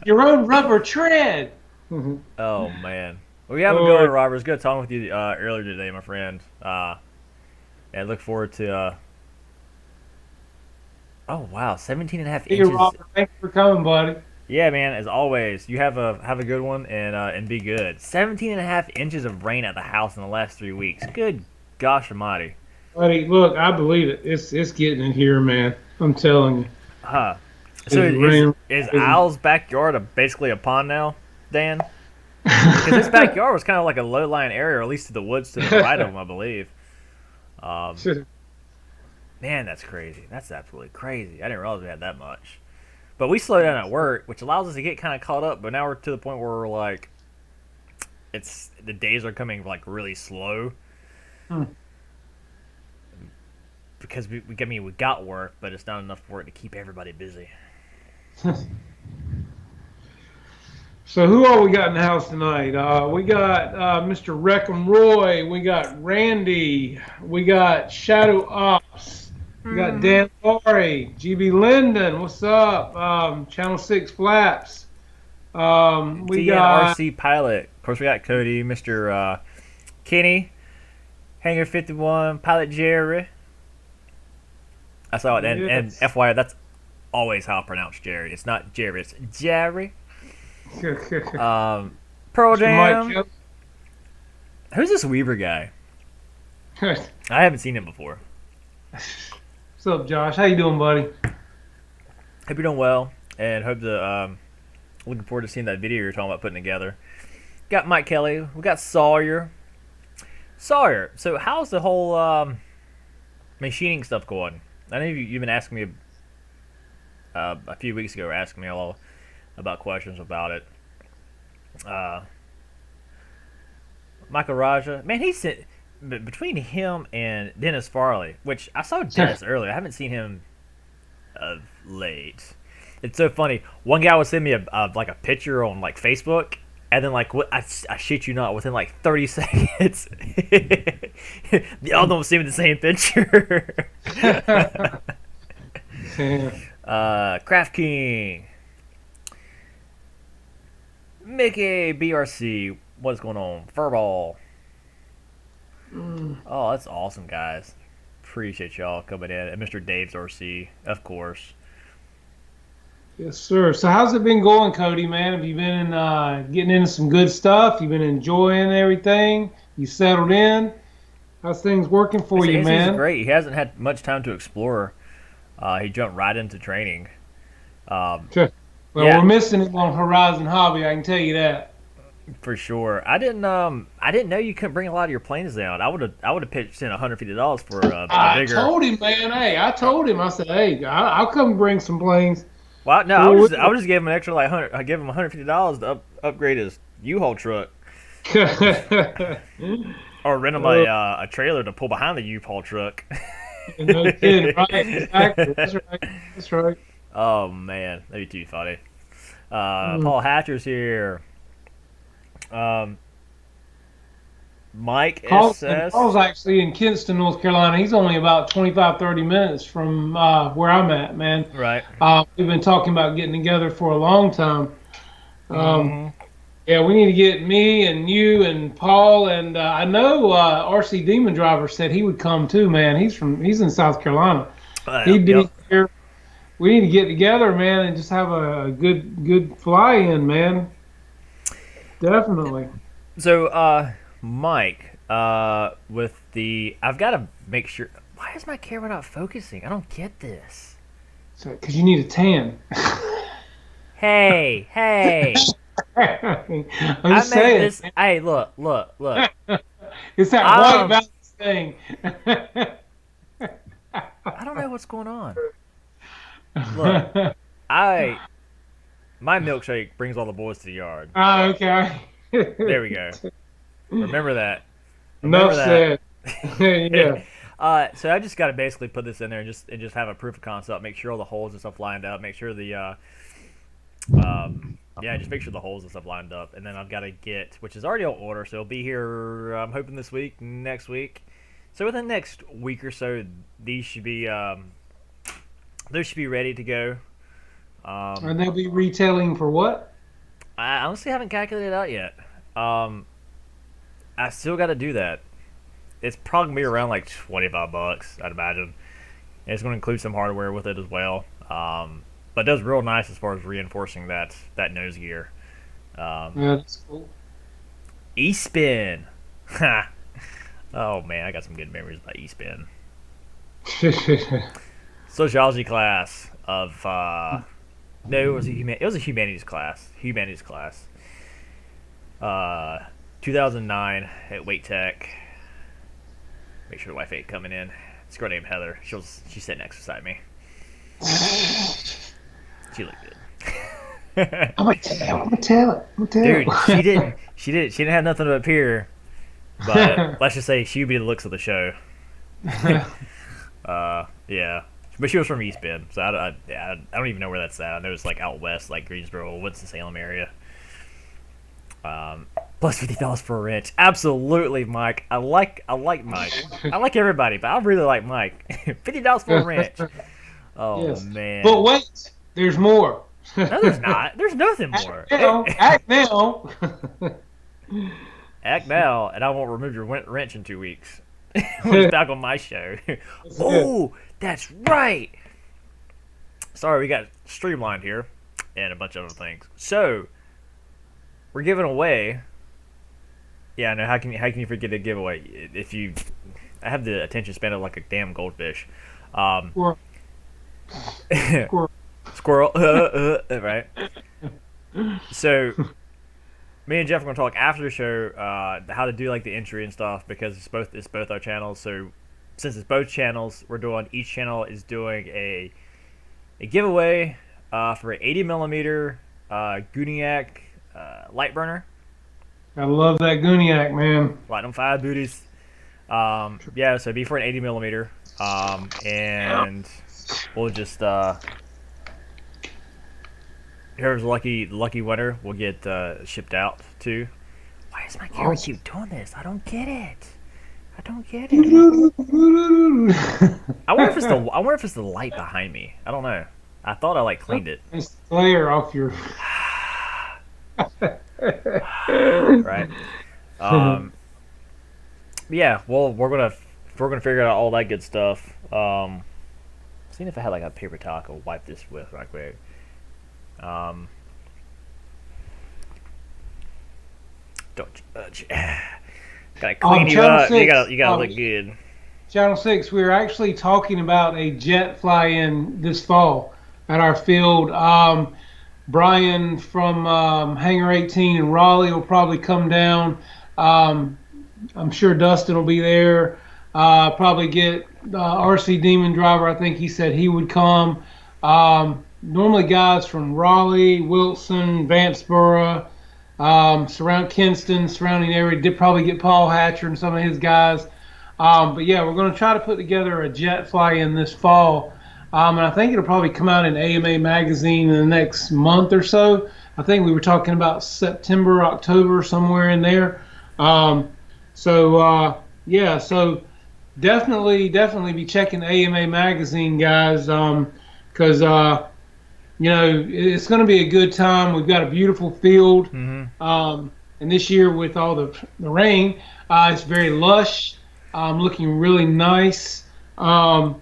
your own rubber tread. Oh man. Well, you have a good one, Lord. Robert. It's good talking with you earlier today, my friend. And look forward to. Oh wow, 17 and a half Hey, inches. Robert, thanks for coming, buddy. Yeah, man. As always, you have a good one and be good. 17 and a half inches of rain at the house in the last 3 weeks. Good gosh almighty. Buddy, look, I believe it. It's getting in here, man. I'm telling you. Huh. So It's raining. is Al's backyard basically a pond now, Dan? Because his backyard was kind of like a low-lying area, or at least to the woods to the right of him, I believe. Um, Man, that's crazy. That's absolutely crazy. I didn't realize we had that much. But we slow down at work, which allows us to get kind of caught up. But now we're to the point where we're like, it's the days are coming like really slow Hmm. because I mean, we got work, but it's not enough work to keep everybody busy. So who all we got in the house tonight? We got Mr. Reckham Roy. We got Randy. We got Shadow Ops. We got Dan Laurie. GB Linden. What's up? Channel 6 Flaps. We got TNRC Pilot. Of course, we got Cody, Mr. Kenny, Hangar 51, Pilot Jerry. I saw it. And yes. FYI, that's always how I pronounce Jerry. It's not Jerry, it's Jerry. Pearl Mr. Jam. Mike Who's this Weaver guy? Jones. I haven't seen him before. What's up, Josh? How you doing, buddy? Hope you're doing well, and hope looking forward to seeing that video you're talking about putting together. Got Mike Kelly. We got Sawyer. Sawyer. So how's the whole machining stuff going? I know you've been asking me a few weeks ago, asking me all about questions about it. Michael Raja, man, he said between him and Dennis Farley, which I saw Dennis earlier. I haven't seen him of late. It's so funny. One guy would send me like a picture on like Facebook, and then like what I shit you not, within like 30 seconds, the other one would send me the same picture. Craft King, Mickey BRC, what's going on? Furball. Oh, that's awesome, guys. Appreciate y'all coming in. And Mr. Dave's RC, of course. Yes, sir. So how's it been going, Cody, man? Have you been getting into some good stuff? You been enjoying everything? You settled in? How's things working for you, He's man? great. He hasn't had much time to explore. He jumped right into training. Sure. Well, Yeah. we're missing him on Horizon Hobby, I can tell you that. For sure. I didn't know you couldn't bring a lot of your planes down. I would have pitched in $150 for a I bigger. told him, man. Hey, I told him. I said, hey, I'll come bring some planes. Well, no, I would just give him an extra like $100. I give him $150 to upgrade his U-Haul truck, or rent him a trailer to pull behind the U-Haul truck. No kidding, right? Exactly. That's right. That's right. Oh man, that'd be too funny. Mm. Paul Hatcher's here. Um, Mike SS. Paul's actually in Kinston, North Carolina. He's only about 25, 30 minutes from where I'm at, man. Right. We've been talking about getting together for a long time. Um, Mm-hmm. yeah, we need to get me and you and Paul and I know RC Demon Driver said he would come too, man. He's in South Carolina. He'd Yep. be here. We need to get together, man, and just have a good fly in, man. Definitely. So, Mike, with the, I've got to make sure. Why is my camera not focusing? I don't get this. So, because you need a tan. Hey, hey! I'm I just made saying. this. Hey, look, look, look. It's that white Um, balance thing. I don't know what's going on. Look, I my milkshake brings all the boys to the yard. Oh, okay. There we go. Remember that. Enough Remember that. said. Yeah. So I just got to basically put this in there and just have a proof of concept. Make sure all the holes and stuff lined up. Make sure the yeah, just make sure the holes and stuff lined up. And then I've got to get, which is already on order, so it'll be here. I'm hoping this week, next week. So within the next week or so, these should be those should be ready to go. And they'll be retailing for what? I honestly haven't calculated it out yet. Um, I still got to do that. It's probably gonna be around like $25, I'd imagine. And it's going to include some hardware with it as well. But it does real nice as far as reinforcing that nose gear. Yeah, that's cool. E-spin. Oh man, I got some good memories about E-spin. Sociology class of no, it was a humanities class. Humanities class. 2009 at Wait Tech. Make sure the wife ain't coming in. This girl named Heather. She's sitting next beside me. She looked good. I'm gonna tell. I'm gonna tell it. I'm gonna tell Dude, she it. didn't. She didn't have nothing up here. But let's just say she would be the looks of the show. Yeah. But she was from East Bend, so I don't even know where that's at. I know it's like out west, like Greensboro, Winston-Salem area. Plus $50 for a wrench. Absolutely, Mike. I like Mike. I like everybody, but I really like Mike. $50 for a wrench. Oh Yes. man. But wait, there's more. No, there's not. There's nothing more. Act now. Act now, and I won't remove your wrench in 2 weeks. When it's back on my show. Oh, that's right. Sorry, we got streamlined here, and a bunch of other things. So we're giving away. Yeah, I know. How can you forget a giveaway if you? I have the attention span of like a damn goldfish. Squirrel. Squirrel. Squirrel. Right. So me and Jeff are going to talk after the show how to do like the entry and stuff because it's both our channels. So since it's both channels, we're doing each channel is doing a giveaway for an 80 millimeter Guniac light burner. I love that Guniac, man. Light on 5 booties. Yeah, so it'd be for an 80 millimeter. And we'll just whoever's lucky winner will get shipped out too. Why does my camera keep doing this? I don't get it. I don't get it. I wonder if it's the light behind me. I don't know. I thought I like cleaned it. It's the glare off your. Right. Yeah. Well, we're gonna figure out all that good stuff. Seeing if I had like a paper towel I could wipe this with right quick. Don't gotta clean you Channel up. 6, You gotta look good. Channel 6, we were actually talking about a jet fly-in this fall at our field. Brian from Hangar 18 in Raleigh will probably come down. I'm sure Dustin will be there. Probably get RC Demon Driver. I think he said he would come. Normally guys from Raleigh, Wilson, Vanceboro, surround Kinston, surrounding area. Did probably get Paul Hatcher and some of his guys. But yeah, we're going to try to put together a jet fly-in this fall. And I think it'll probably come out in AMA magazine in the next month or so. I think we were talking about September, October, somewhere in there. Um, yeah, so definitely be checking AMA magazine, guys, because it's going to be a good time. We've got a beautiful field, Mm-hmm. and this year with all the rain, it's very lush, looking really nice. So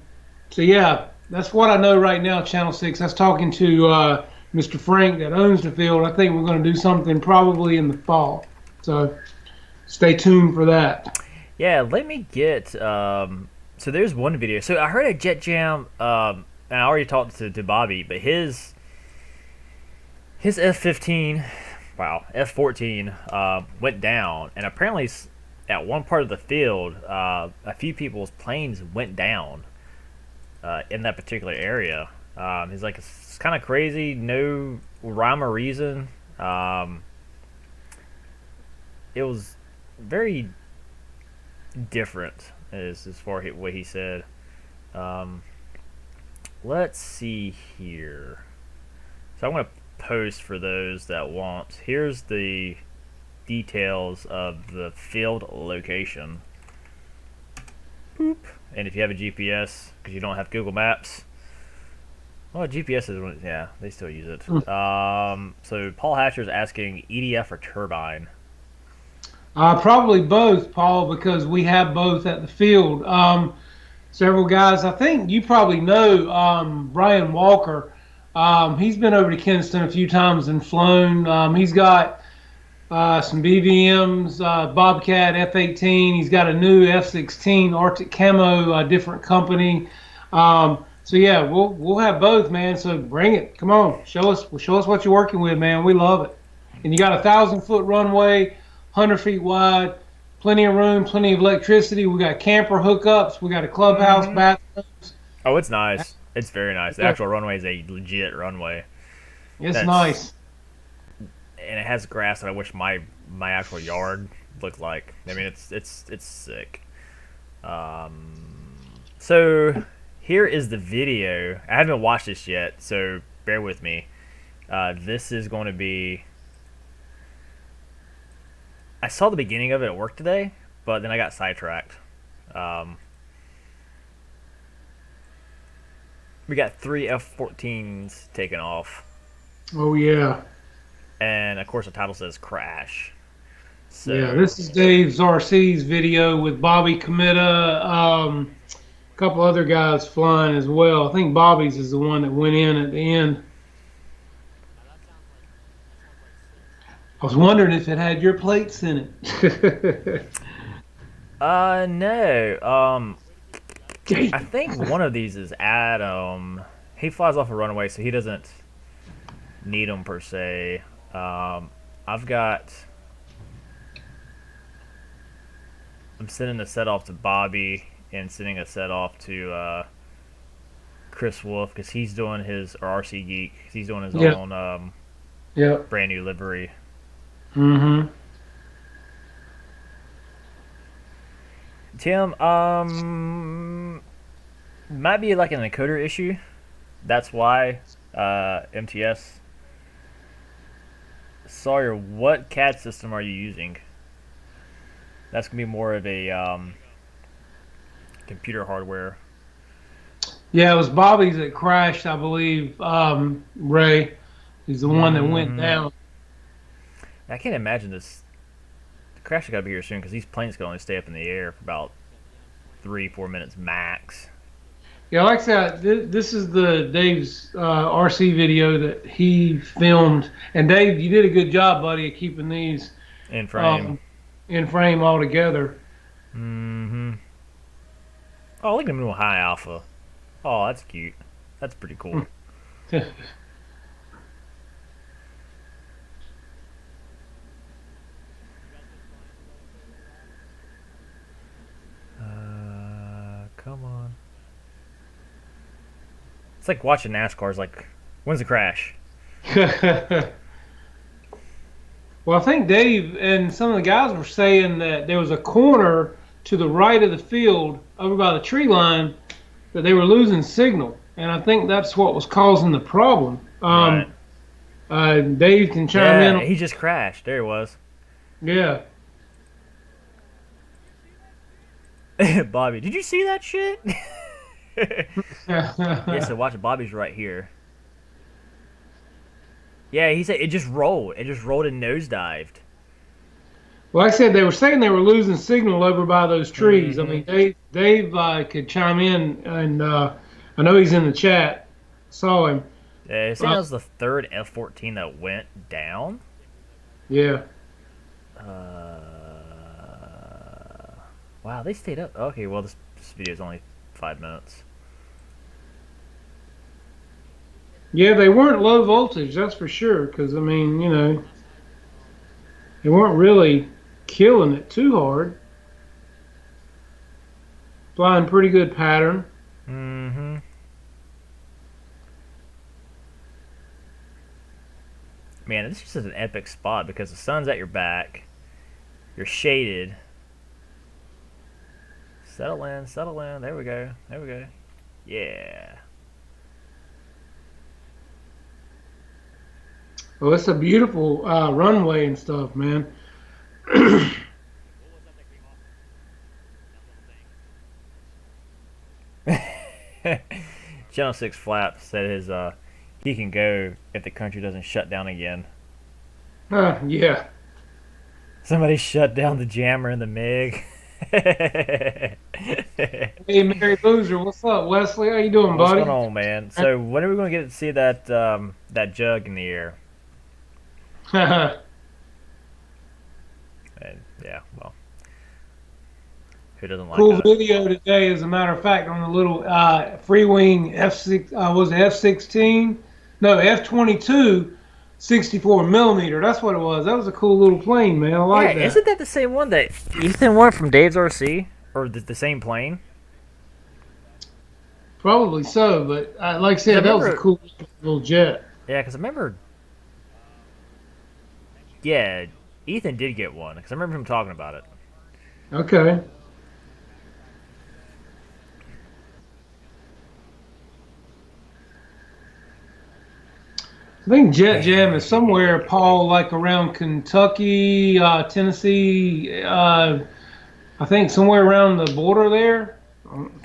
yeah, that's what I know right now. Channel 6. I was talking to Mr. Frank that owns the field. I think we're going to do something probably in the fall. So stay tuned for that. Yeah, let me get. So there's one video. So I heard a Jet Jam. And I already talked to Bobby, but his F-15, wow, F-14 went down, and apparently at one part of the field, a few people's planes went down in that particular area. He's like, it's kind of crazy, no rhyme or reason. It was very different as far as what he said. Um, let's see here. So I'm going to post for those that want. Here's the details of the field location. Boop. And if you have a GPS, because you don't have Google Maps, well, GPS is, yeah, they still use it. So Paul Hatcher's asking EDF or turbine. Probably both, Paul, because we have both at the field. Several guys, I think you probably know Brian Walker. He's been over to Kinston a few times and flown. He's got some BVMs, Bobcat F-18. He's got a new F-16 Arctic Camo, a different company. So yeah, we'll have both, man. So bring it. Come on, show us what you're working with, man. We love it. And you got a 1,000-foot runway, 100 feet wide, plenty of room, plenty of electricity. We got camper hookups. We got a clubhouse, bathrooms. Oh, it's nice. It's very nice. The actual runway is a legit runway. It's nice. And it has grass that I wish my actual yard looked like. I mean, it's sick. So here is the video. I haven't watched this yet, so bear with me. This is going to be. I saw the beginning of it at work today, but then I got sidetracked. We got 3 F-14s taken off. Oh yeah. And of course the title says crash. So Yeah, this is Dave's RC's video with Bobby Committa, a couple other guys flying as well. I think Bobby's is the one that went in at the end. I was wondering if it had your plates in it. no. I think one of these is Adam. He flies off a runway, so he doesn't need them per se. I've got. I'm sending a set off to Bobby and sending a set off to Chris Wolf because he's doing his or RC Geek. He's doing his own brand new livery. Mm-hmm. Tim, might be like an encoder issue. That's why MTS. Sawyer, what CAD system are you using? That's gonna be more of a computer hardware. Yeah, it was Bobby's that crashed, I believe. Ray, he's the one that went down. I can't imagine this. The crash has got to be here soon because these planes can only stay up in the air for about 3-4 minutes max. Yeah, like I said, this is the Dave's RC video that he filmed. And Dave, you did a good job, buddy, of keeping these In frame. In frame all together. Mm-hmm. Oh, look at him in high alpha. Oh, that's cute. That's pretty cool. Come on. It's like watching NASCAR. It's like, when's the crash? Well, I think Dave and some of the guys were saying that there was a corner to the right of the field over by the tree line that they were losing signal. and I think that's what was causing the problem. Right. Dave can chime in. Yeah, he just crashed. There he was. Yeah. Bobby, did you see that shit? Yeah, so Well, watch it. Bobby's right here. Yeah, he said it just rolled. It just rolled and nosedived. like I said, they were saying they were losing signal over by those trees. I Mm-hmm. mean, Dave could chime in, and I know he's in the chat. Saw him. Yeah, he said Uh, that was the third F-14 that went down. yeah. Wow, they stayed up. Okay, well, this video is only 5 minutes. Yeah, they weren't low voltage, that's for sure. Because I mean, they weren't really killing it too hard. Flying pretty good pattern. Mm-hmm. Man, this is just an epic spot because the sun's at your back. You're shaded. Settle in, settle in. There we go. There we go. Yeah. Well, it's a beautiful runway and stuff, man. Channel 6 Flap said he can go if the country doesn't shut down again. Yeah. Somebody shut down the jammer in the MiG. Hey, Mary Boozer, what's up, Wesley? How you doing, What's going buddy? on, man? So when are we going to get to see that jug in the air? And yeah, well, who doesn't like Cool that? video today, as a matter of fact, on the little free wing F6. Was it F16? No, F22, 64 millimeter. That's what it was. That was a cool little plane, man. I Yeah, like isn't that. that the same one that Ethan won from Dave's RC, or the same plane? Probably so, but like I 'Cause I said, that was a remember, cool little jet. yeah, because I remember, yeah, Ethan did get one because I remember him talking about it. Okay. I think Jet Jam is somewhere, Paul, like around Kentucky, Tennessee. I think somewhere around the border there.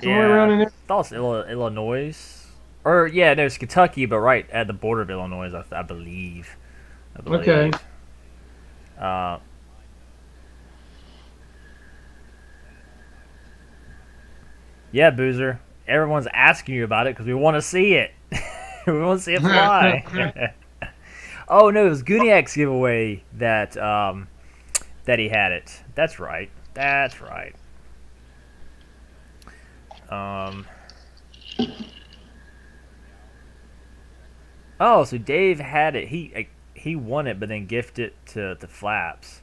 Somewhere Yeah, around in there. I thought it was Illinois, or yeah, no, it's Kentucky, but right at the border of Illinois, I believe. I Okay. believe. Uh, yeah, Boozer. Everyone's asking you about it because we want to see it. We want to see it fly. Oh no, it was Guniac's giveaway that he had it. That's right. That's right. Um. Oh, so Dave had it. He won it, but then gifted it to Flaps.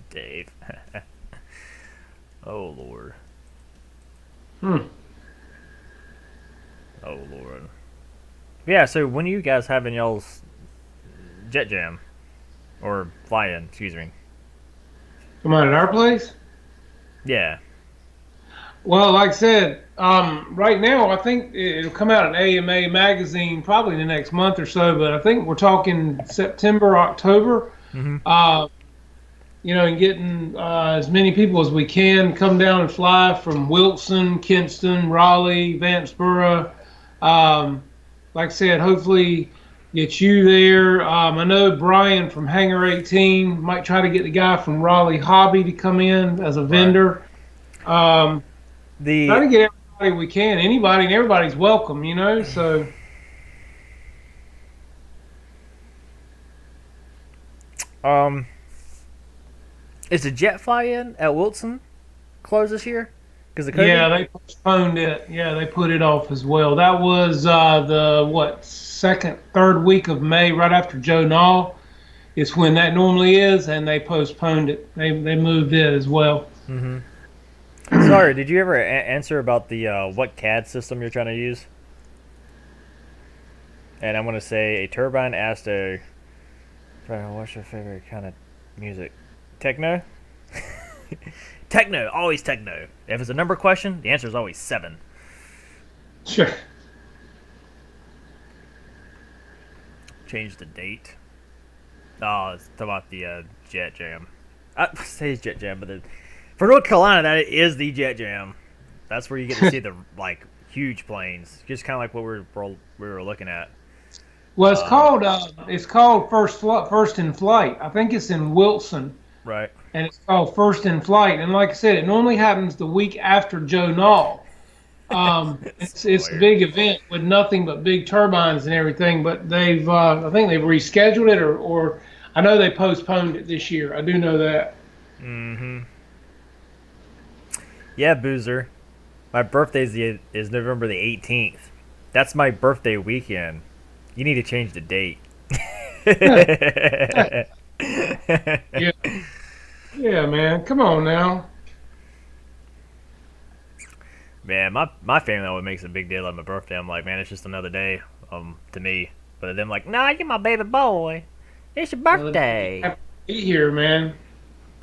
Dave. Oh Lord. Hmm. Oh Lord. Yeah. So when are you guys having y'all's jet jam or fly-in? Excuse me. Come on, at our place. Yeah. Well, like I said, right now I think it'll come out in AMA magazine probably the next month or so. But I think we're talking September, October. Mm-hmm. Uh, and getting as many people as we can come down and fly from Wilson, Kinston, Raleigh, Vanceboro. Um, like I said, hopefully get you there. I know Brian from Hangar 18 might try to get the guy from Raleigh Hobby to come in as a Right. vendor. Um, Try The to get everybody we can. Anybody and everybody's welcome. So um is the jet fly-in at Wilson closed this year because of yeah, COVID? they postponed it. Yeah, they put it off as well. That was the second, third week of May, right after Joe Nall. It's when that normally is, and they postponed it. They moved it as well. Mm-hmm. Sorry, did you ever answer about the what CAD system you're trying to use? And I'm gonna say a turbine Asto. What's your favorite kind of music? Techno. Techno, always techno. If it's a number question, the answer is always 7. Sure. Change the date. Oh, it's about the Jet Jam. I say it's Jet Jam, but for North Carolina, that is the Jet Jam. That's where you get to see the like huge planes, just kind of like what we were looking at. Well, Uh, it's called First in Flight. I think it's in Wilson, right. and it's called First in Flight. And like I said, it normally happens the week after Joe Knoll. It's It's a hilarious. big event with nothing but big turbines and everything. But I think they've rescheduled it, or I know they postponed it this year. I do know that. Mm-hmm. Yeah, Boozer. My birthday is November the 18th. That's my birthday weekend. You need to change the date. Yeah, yeah, man. Come on now. Man, my family always makes a big deal of my birthday. I'm like, man, it's just another day to me. But then like, nah, you're my baby boy. It's your Well, birthday. happy to be here, man.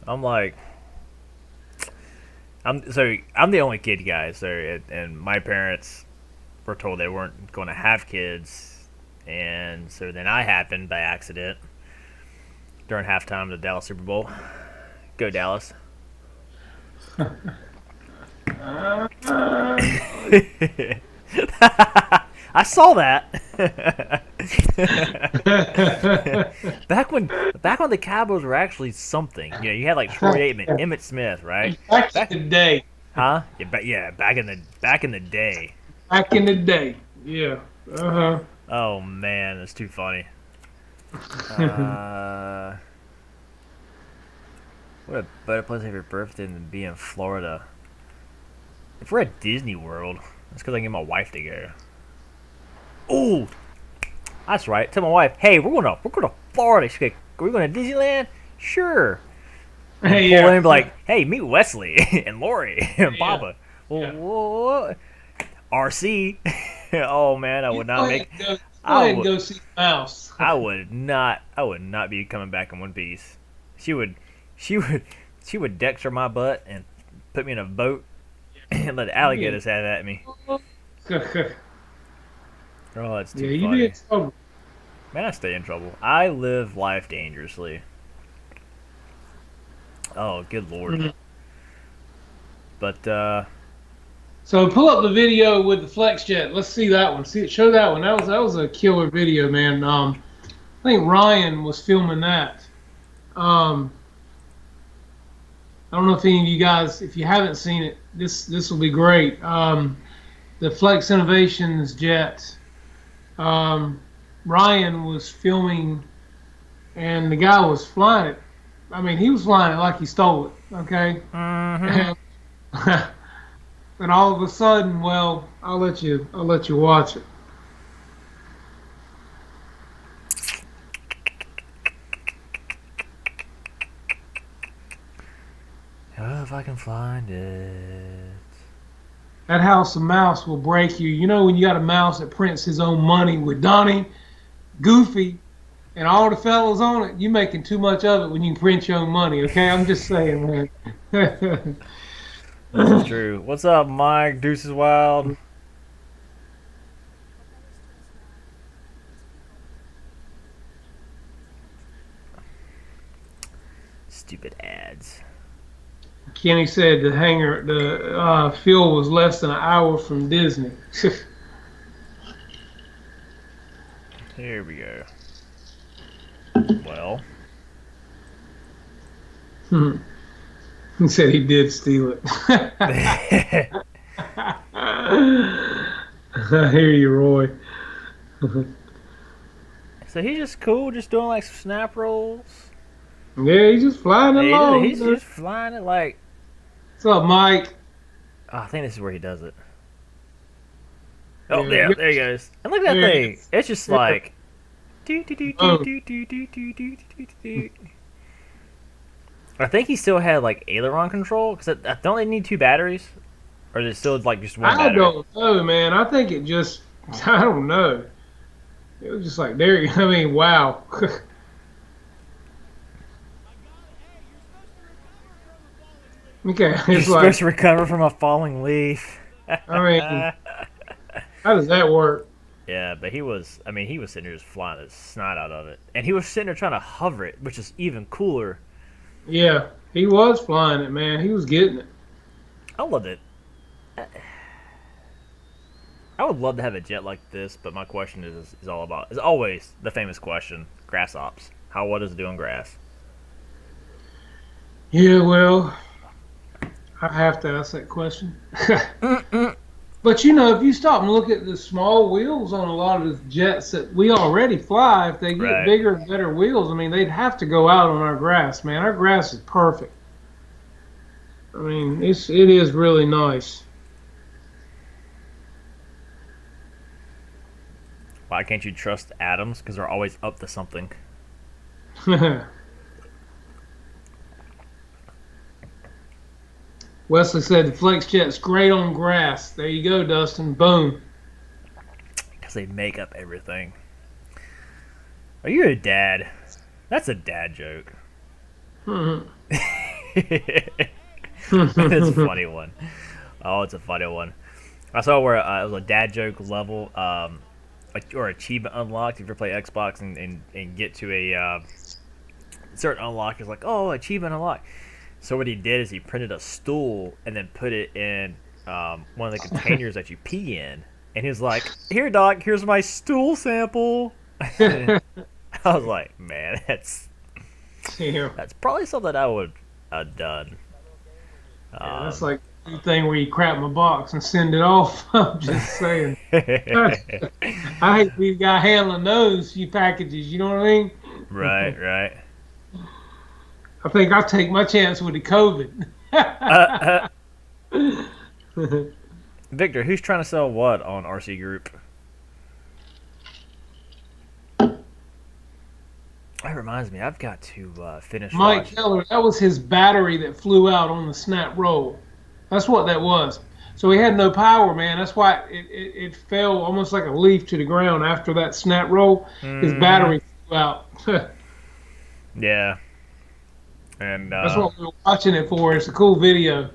I'm like, I'm the only kid, guys. So and my parents were told they weren't going to have kids, and so then I happened by accident during halftime of the Dallas Super Bowl. Go Dallas. I saw that. back when back when the Cowboys were actually something. You know, you had like Troy Aikman, Emmett Smith, right? Back Back, in the day. huh? Yeah, back in the day. Back in the day. Yeah. Uh Oh man, that's too funny. huh. Uh, what a better place to have your birthday than be in Florida. If we're at Disney World, that's because I can get my wife to go. Oh, that's right. Tell my wife, hey, we're going to Florida. She's like, are we going to Disneyland? Sure. And Hey, pull in yeah. and be like, hey, meet Wesley and Lori and Yeah. Papa. Well, Yeah. what? RC. Oh man, I You would not make. go I ahead and would. go see the mouse. I would not. I would not be coming back in one piece. She would. She would. She would Dexter my butt and put me in a boat and let the Yeah. alligators have at me. Oh, that's Yeah, too you funny. did so. Man, I stay in trouble. I live life dangerously. Oh, good lord. Mhm. But So pull up the video with the flex jet. Let's see that one. Show that one. That was a killer video, man. I think Ryan was filming that. Um, I don't know if any of you guys, if you haven't seen it, this will be great. The Flex Innovations jet. Um, Ryan was filming, and the guy was flying it. I mean, he was flying it like he stole it. Okay. mhm. And all of a sudden, well, I'll let you watch it. Oh, if I can find it. That house of mouse will break you. You know when you got a mouse that prints his own money with Donnie, Goofy, and all the fellows on it, you making too much of it when you can print your own money. Okay, I'm just saying, man. This is true. What's up, Mike? Deuces Wild. Stupid ads. Kenny said the field was less than an hour from Disney. Here we go. Well, He said he did steal it. I hear you, Roy. so he's just cool, just doing like snap rolls. Yeah, he's just flying along. He's just flying it like. What's up, Mike? Oh, I think this is where he does it. Oh, Yeah, yeah, there he goes. And look at that there it thing. is. It's just Yeah. like. Do, do, do, do, Oh. do, do, do, do, do, do, do. I think he still had like aileron control because don't they need 2 batteries, or is it still like just one I battery? don't know, man. I think it just, I don't know. It was just like there. I mean, wow. Okay, You're it's supposed like to recover from a falling leaf. I mean, how does that work? Yeah, but he was sitting there just flying the snot out of it. And he was sitting there trying to hover it, which is even cooler. Yeah, he was flying it, man. He was getting it. I loved it. I would love to have a jet like this, but my question is all about, is always the famous question, grass ops. How well does it do on grass? Yeah, well, I have to ask that question. But you know, if you stop and look at the small wheels on a lot of the jets that we already fly, if they get Right. bigger and better wheels, I mean, they'd have to go out on our grass, man. Our grass is perfect. I mean, it is really nice. Why can't you trust atoms? Because they're always up to something. Wesley said the flex jet's great on grass. There you go, Dustin. Boom. Because they make up everything. Are you a dad? That's a dad joke. It's a funny one. Oh, it's a funny one. I saw where it was a dad joke level, or achievement unlocked. If you ever play Xbox and get to a certain unlock, it's like, oh, achievement unlocked. So what he did is he printed a stool and then put it in one of the containers that you pee in. And he was like, here, Doc, here's my stool sample. I was like, man, Yeah. that's probably something I would have done. Yeah, that's like the thing where you crap in a box and send it off. I'm just saying. I hate these guy handling those few packages. You know what I mean? Right, right. I think I'll take my chance with the COVID. Uh, Victor, who's trying to sell what on RC Group? That reminds me, I've got to finish Mike watching. Keller, that was his battery that flew out on the snap roll. That's what that was. So he had no power, man. That's why it fell almost like a leaf to the ground after that snap roll. His Hmm. battery flew out. Yeah, and That's what we were watching it for. It's a cool video.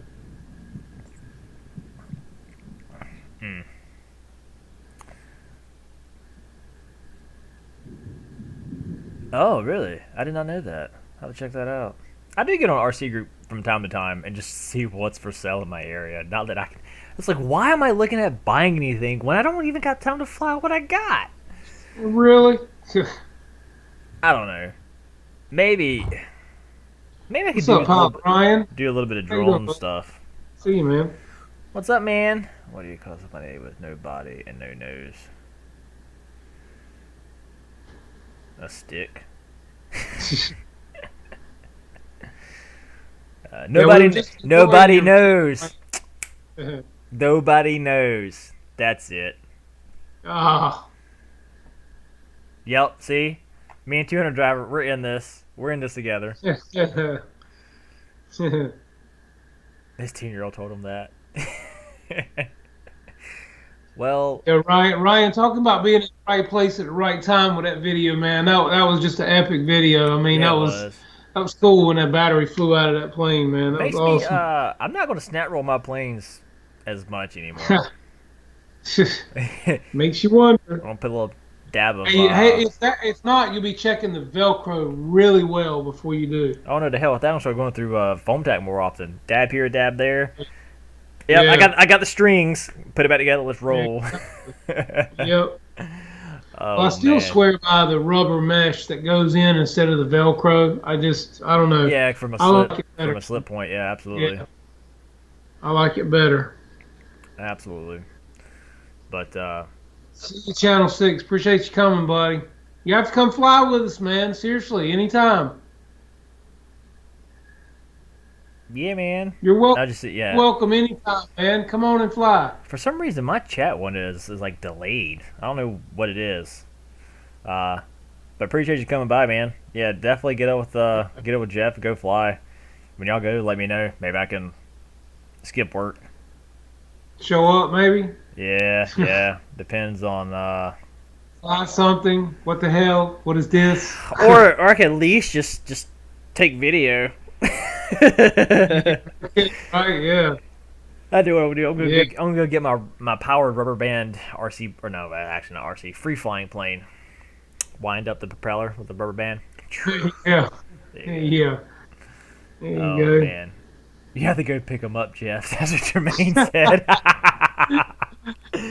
hmm. Oh, really? I did not know that. I'll have to check that out. I do get on RC Group from time to time and just see what's for sale in my area. Not that I can. It's like, why am I looking at buying anything when I don't even got time to fly what I got? Really? I don't know. Maybe, maybe I could What's up, Pop Ryan? do a little bit of How you doing, drone bud? stuff. See you, man. What's up, man? What do you call somebody with no body and no nose? A stick. Yeah, we were Nobody, just enjoying nobody your. knows. Nobody knows. That's it. Ah, Yep. See, me and 200 driver, we're in this. We're in this together. His 10-year-old told him that. Well, yeah, Ryan. Ryan, talking about being in the right place at the right time with that video, man. That was just an epic video. I mean, yeah, it was. that was cool when that battery flew out of that plane, man. That was Makes me. awesome. I'm not going to snap roll my planes as much anymore. I'm Makes you wonder. gonna put a little dab of. Hey, if not, you'll be checking the Velcro really well before you do. Oh no, the hell with that! I'm start going through foam tack more often. Dab here, dab there. Yep, Yeah. I got the strings. Put it back together. Let's Yeah, roll. yep. Well, I Oh still man. swear by the rubber mesh that goes in instead of the Velcro. I don't know. Yeah, I like it from better. a slip point. Yeah, absolutely, Yeah, I like it better. absolutely. But See you, Channel 6. Appreciate you coming, buddy. You have to come fly with us, man. Seriously, anytime. yeah, man. You're I just yeah. welcome anytime, man. Come on and fly. For some reason, my chat one is like delayed. I don't know what it is. Uh, but appreciate you coming by, man. Yeah, definitely get up with Jeff and go fly. When y'all go, let me know. Maybe I can skip work. Show up, maybe. Yeah, yeah. Depends on Buy something. What the hell? What is this? Or I could at least just take video. Right? Yeah. I do what I'm gonna do. Yeah. I'm gonna get my powered rubber band RC, or no, actually not RC, free flying plane. Wind up the propeller with the rubber band. Yeah. There you go. Yeah. There you Oh go. man, you have to go pick them up, Jeff. That's what Jermaine said.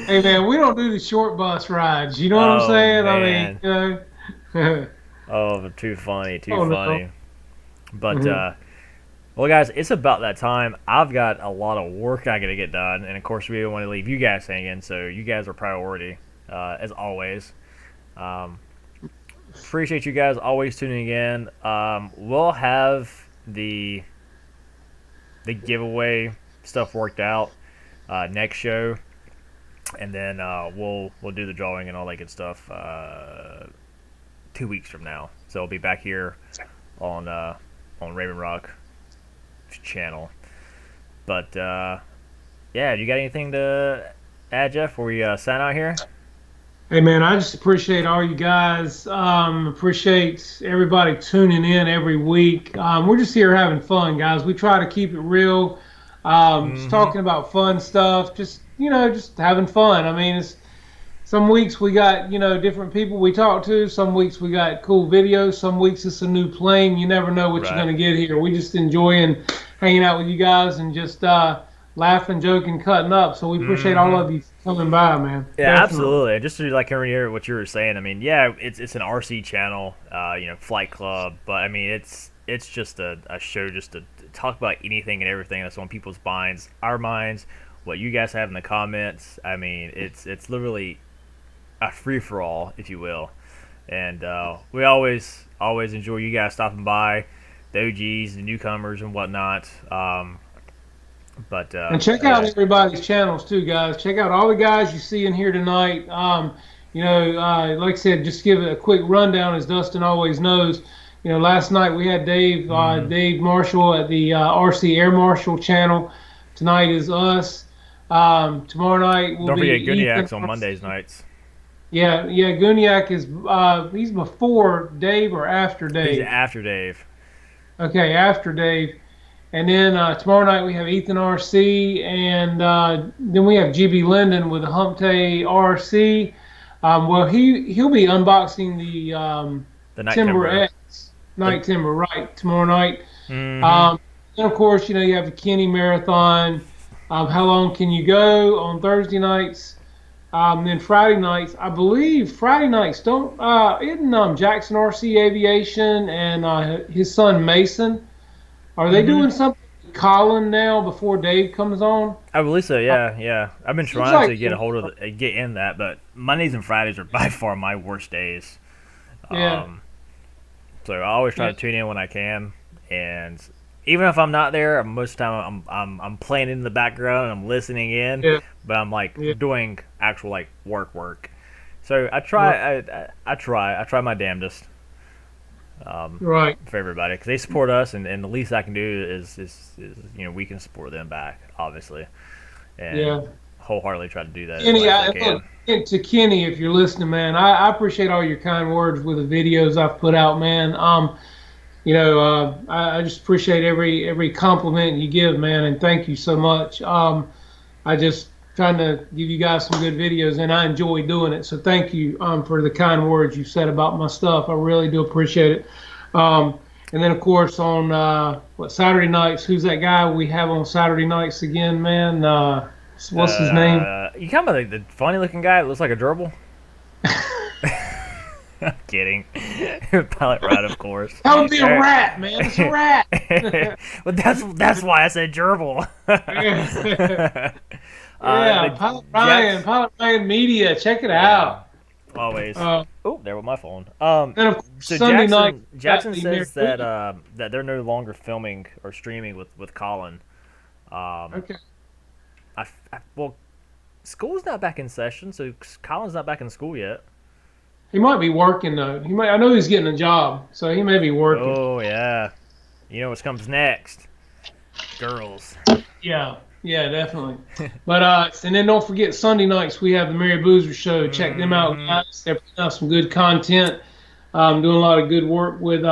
Hey man, we don't do the short bus rides. You know what I'm Oh saying? I mean, man. you know. Oh, too funny, too Oh no. funny. But Mhm. well, guys, it's about that time. I've got a lot of work I got to get done, and of course, we don't want to leave you guys hanging. So you guys are priority, as always. Um, Appreciate you guys always tuning in. We'll have the the giveaway stuff worked out next show, and then we'll do the drawing and all that good stuff 2 weeks from now. So I'll be back here on Raven Rock channel. But yeah, you got anything to add, Jeff? Before we sign out here? Hey man, I just appreciate all you guys. Appreciate everybody tuning in every week. We're just here having fun, guys. We try to keep it real. Just Mm-hmm. talking about fun stuff. Just just having fun. I mean, it's some weeks we got different people we talk to. Some weeks we got cool videos. Some weeks it's a new plane. You never know what you're Right. gonna get here. We just enjoying hanging out with you guys and just laughing, joking, cutting up. So we appreciate all Mm-hmm. of you coming by, man. Yeah, Definitely. absolutely. Just to like hear what you were saying. I mean, yeah, it's an RC channel, Flight Club, but I mean, it's just a show just to talk about anything and everything that's on people's minds, our minds, what you guys have in the comments. I mean, it's literally a free for all, if you will. And we always enjoy you guys stopping by, the OGs, the newcomers, and whatnot. But And check out yeah. everybody's channels too, guys. Check out all the guys you see in here tonight. Like I said, just give it a quick rundown, as Dustin always knows. Last night we had Mm-hmm. Dave Marshall at the RC Air Marshal channel. Tonight is us. Tomorrow night will Don't be forget Ethan. Guniacs on Mondays nights. Yeah, yeah. Guniak is he's before Dave or after He's Dave. after Dave. Okay, after Dave. And then tomorrow night we have Ethan RC, and then we have GB Linden with the Humptay RC. Well, he'll be unboxing the The Night Timber Timber. X The Night Timber right tomorrow night. mm-hmm. And of course, you have the Kenny Marathon. How long can you go on Thursday nights? Then Friday nights, I believe Friday nights don't isn't Jackson RC Aviation and his son Mason. Are they Mm-hmm. doing something with Colin now before Dave comes on? I believe so. Uh, Yeah, yeah. I've been seems trying like to get a hold of get in that, but Mondays and Fridays are by far my worst days. yeah, Um, so I always try yeah, to tune in when I can, and even if I'm not there, most of the time I'm playing in the background and I'm listening in, yeah, but I'm like yeah. doing actual like work. So Right, I try my damnedest right. for everybody because they support us, and the least I can do is we can support them back, obviously, and Yeah. wholeheartedly try to do that as Kenny, much as I can. look, to Kenny, if you're listening, man, I appreciate all your kind words with the videos I've put out, man. I just appreciate every compliment you give, man, and thank you so much. I just trying to give you guys some good videos, and I enjoy doing it. So thank you for the kind words you said about my stuff. I really do appreciate it. And then of course on Saturday nights, who's that guy we have on Saturday nights again, man? What's his name? You kind of like the funny looking guy that looks like a gerbil. I'm kidding. Pilot Ride, of course. That would be a rat, man. It's a rat. But that's why I said gerbil. Yeah, The Jets, Pilot Ryan Media. Check it yeah, out. always. Uh, Oh, there with my phone. then of course So Sunday night we got Jackson the says that American. that they're no longer filming or streaming with Colin. Um, Okay, well, school's not back in session, so Colin's not back in school yet. he might be working though. He might. I know he's getting a job, so he may be working. Oh yeah, you know what comes next? Girls. Yeah, Yeah, definitely. But and then don't forget Sunday nights we have the Mary Boozer Show. Check them out, Hmm. guys. They're putting out some good content. Doing a lot of good work with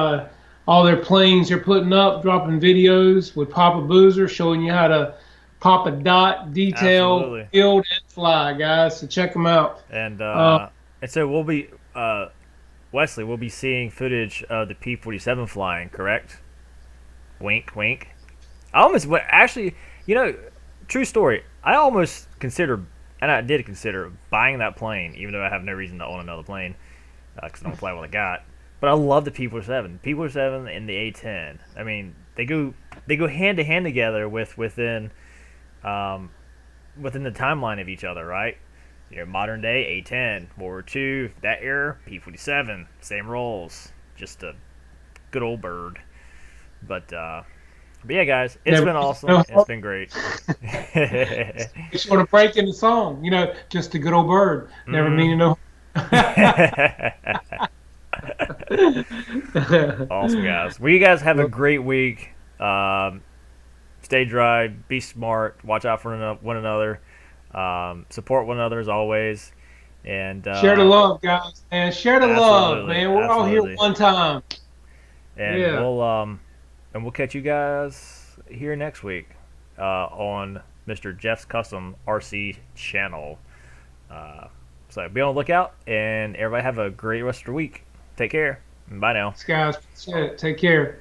all their planes they're putting up, dropping videos with Papa Boozer, showing you how to pop a dot, detail, Absolutely. build, and fly, guys. So check them out. And Uh, uh, and so we'll be Wesley. We'll be seeing footage of the P-47 flying. Correct? Wink, wink. I almost went. Actually, you know, true story. I almost considered, and I did consider buying that plane, even though I have no reason to own another plane because I don't fly what I got. But I love the P-47, P-47 and the A-10. I mean, they go hand to hand together um, within the timeline of each other, right? You know, modern day A-10, World War II, that era P-47, same roles, just a good old bird. But yeah, guys, it's never been awesome. know It's been great. just want to break in the song, just a good old bird. Never Hmm. meaning no. Awesome, guys. Well, you guys have a great week. Stay dry, be smart, watch out for one another, support one another as always, and Share the love, guys, man. Share the love, absolutely, man. We're all here absolutely, one time. and Yeah. we'll catch you guys here next week on Mr. Jeff's Custom RC channel. Uh, so be on the lookout, and everybody have a great rest of the week. Take care. Bye now. Thanks, guys. Take care.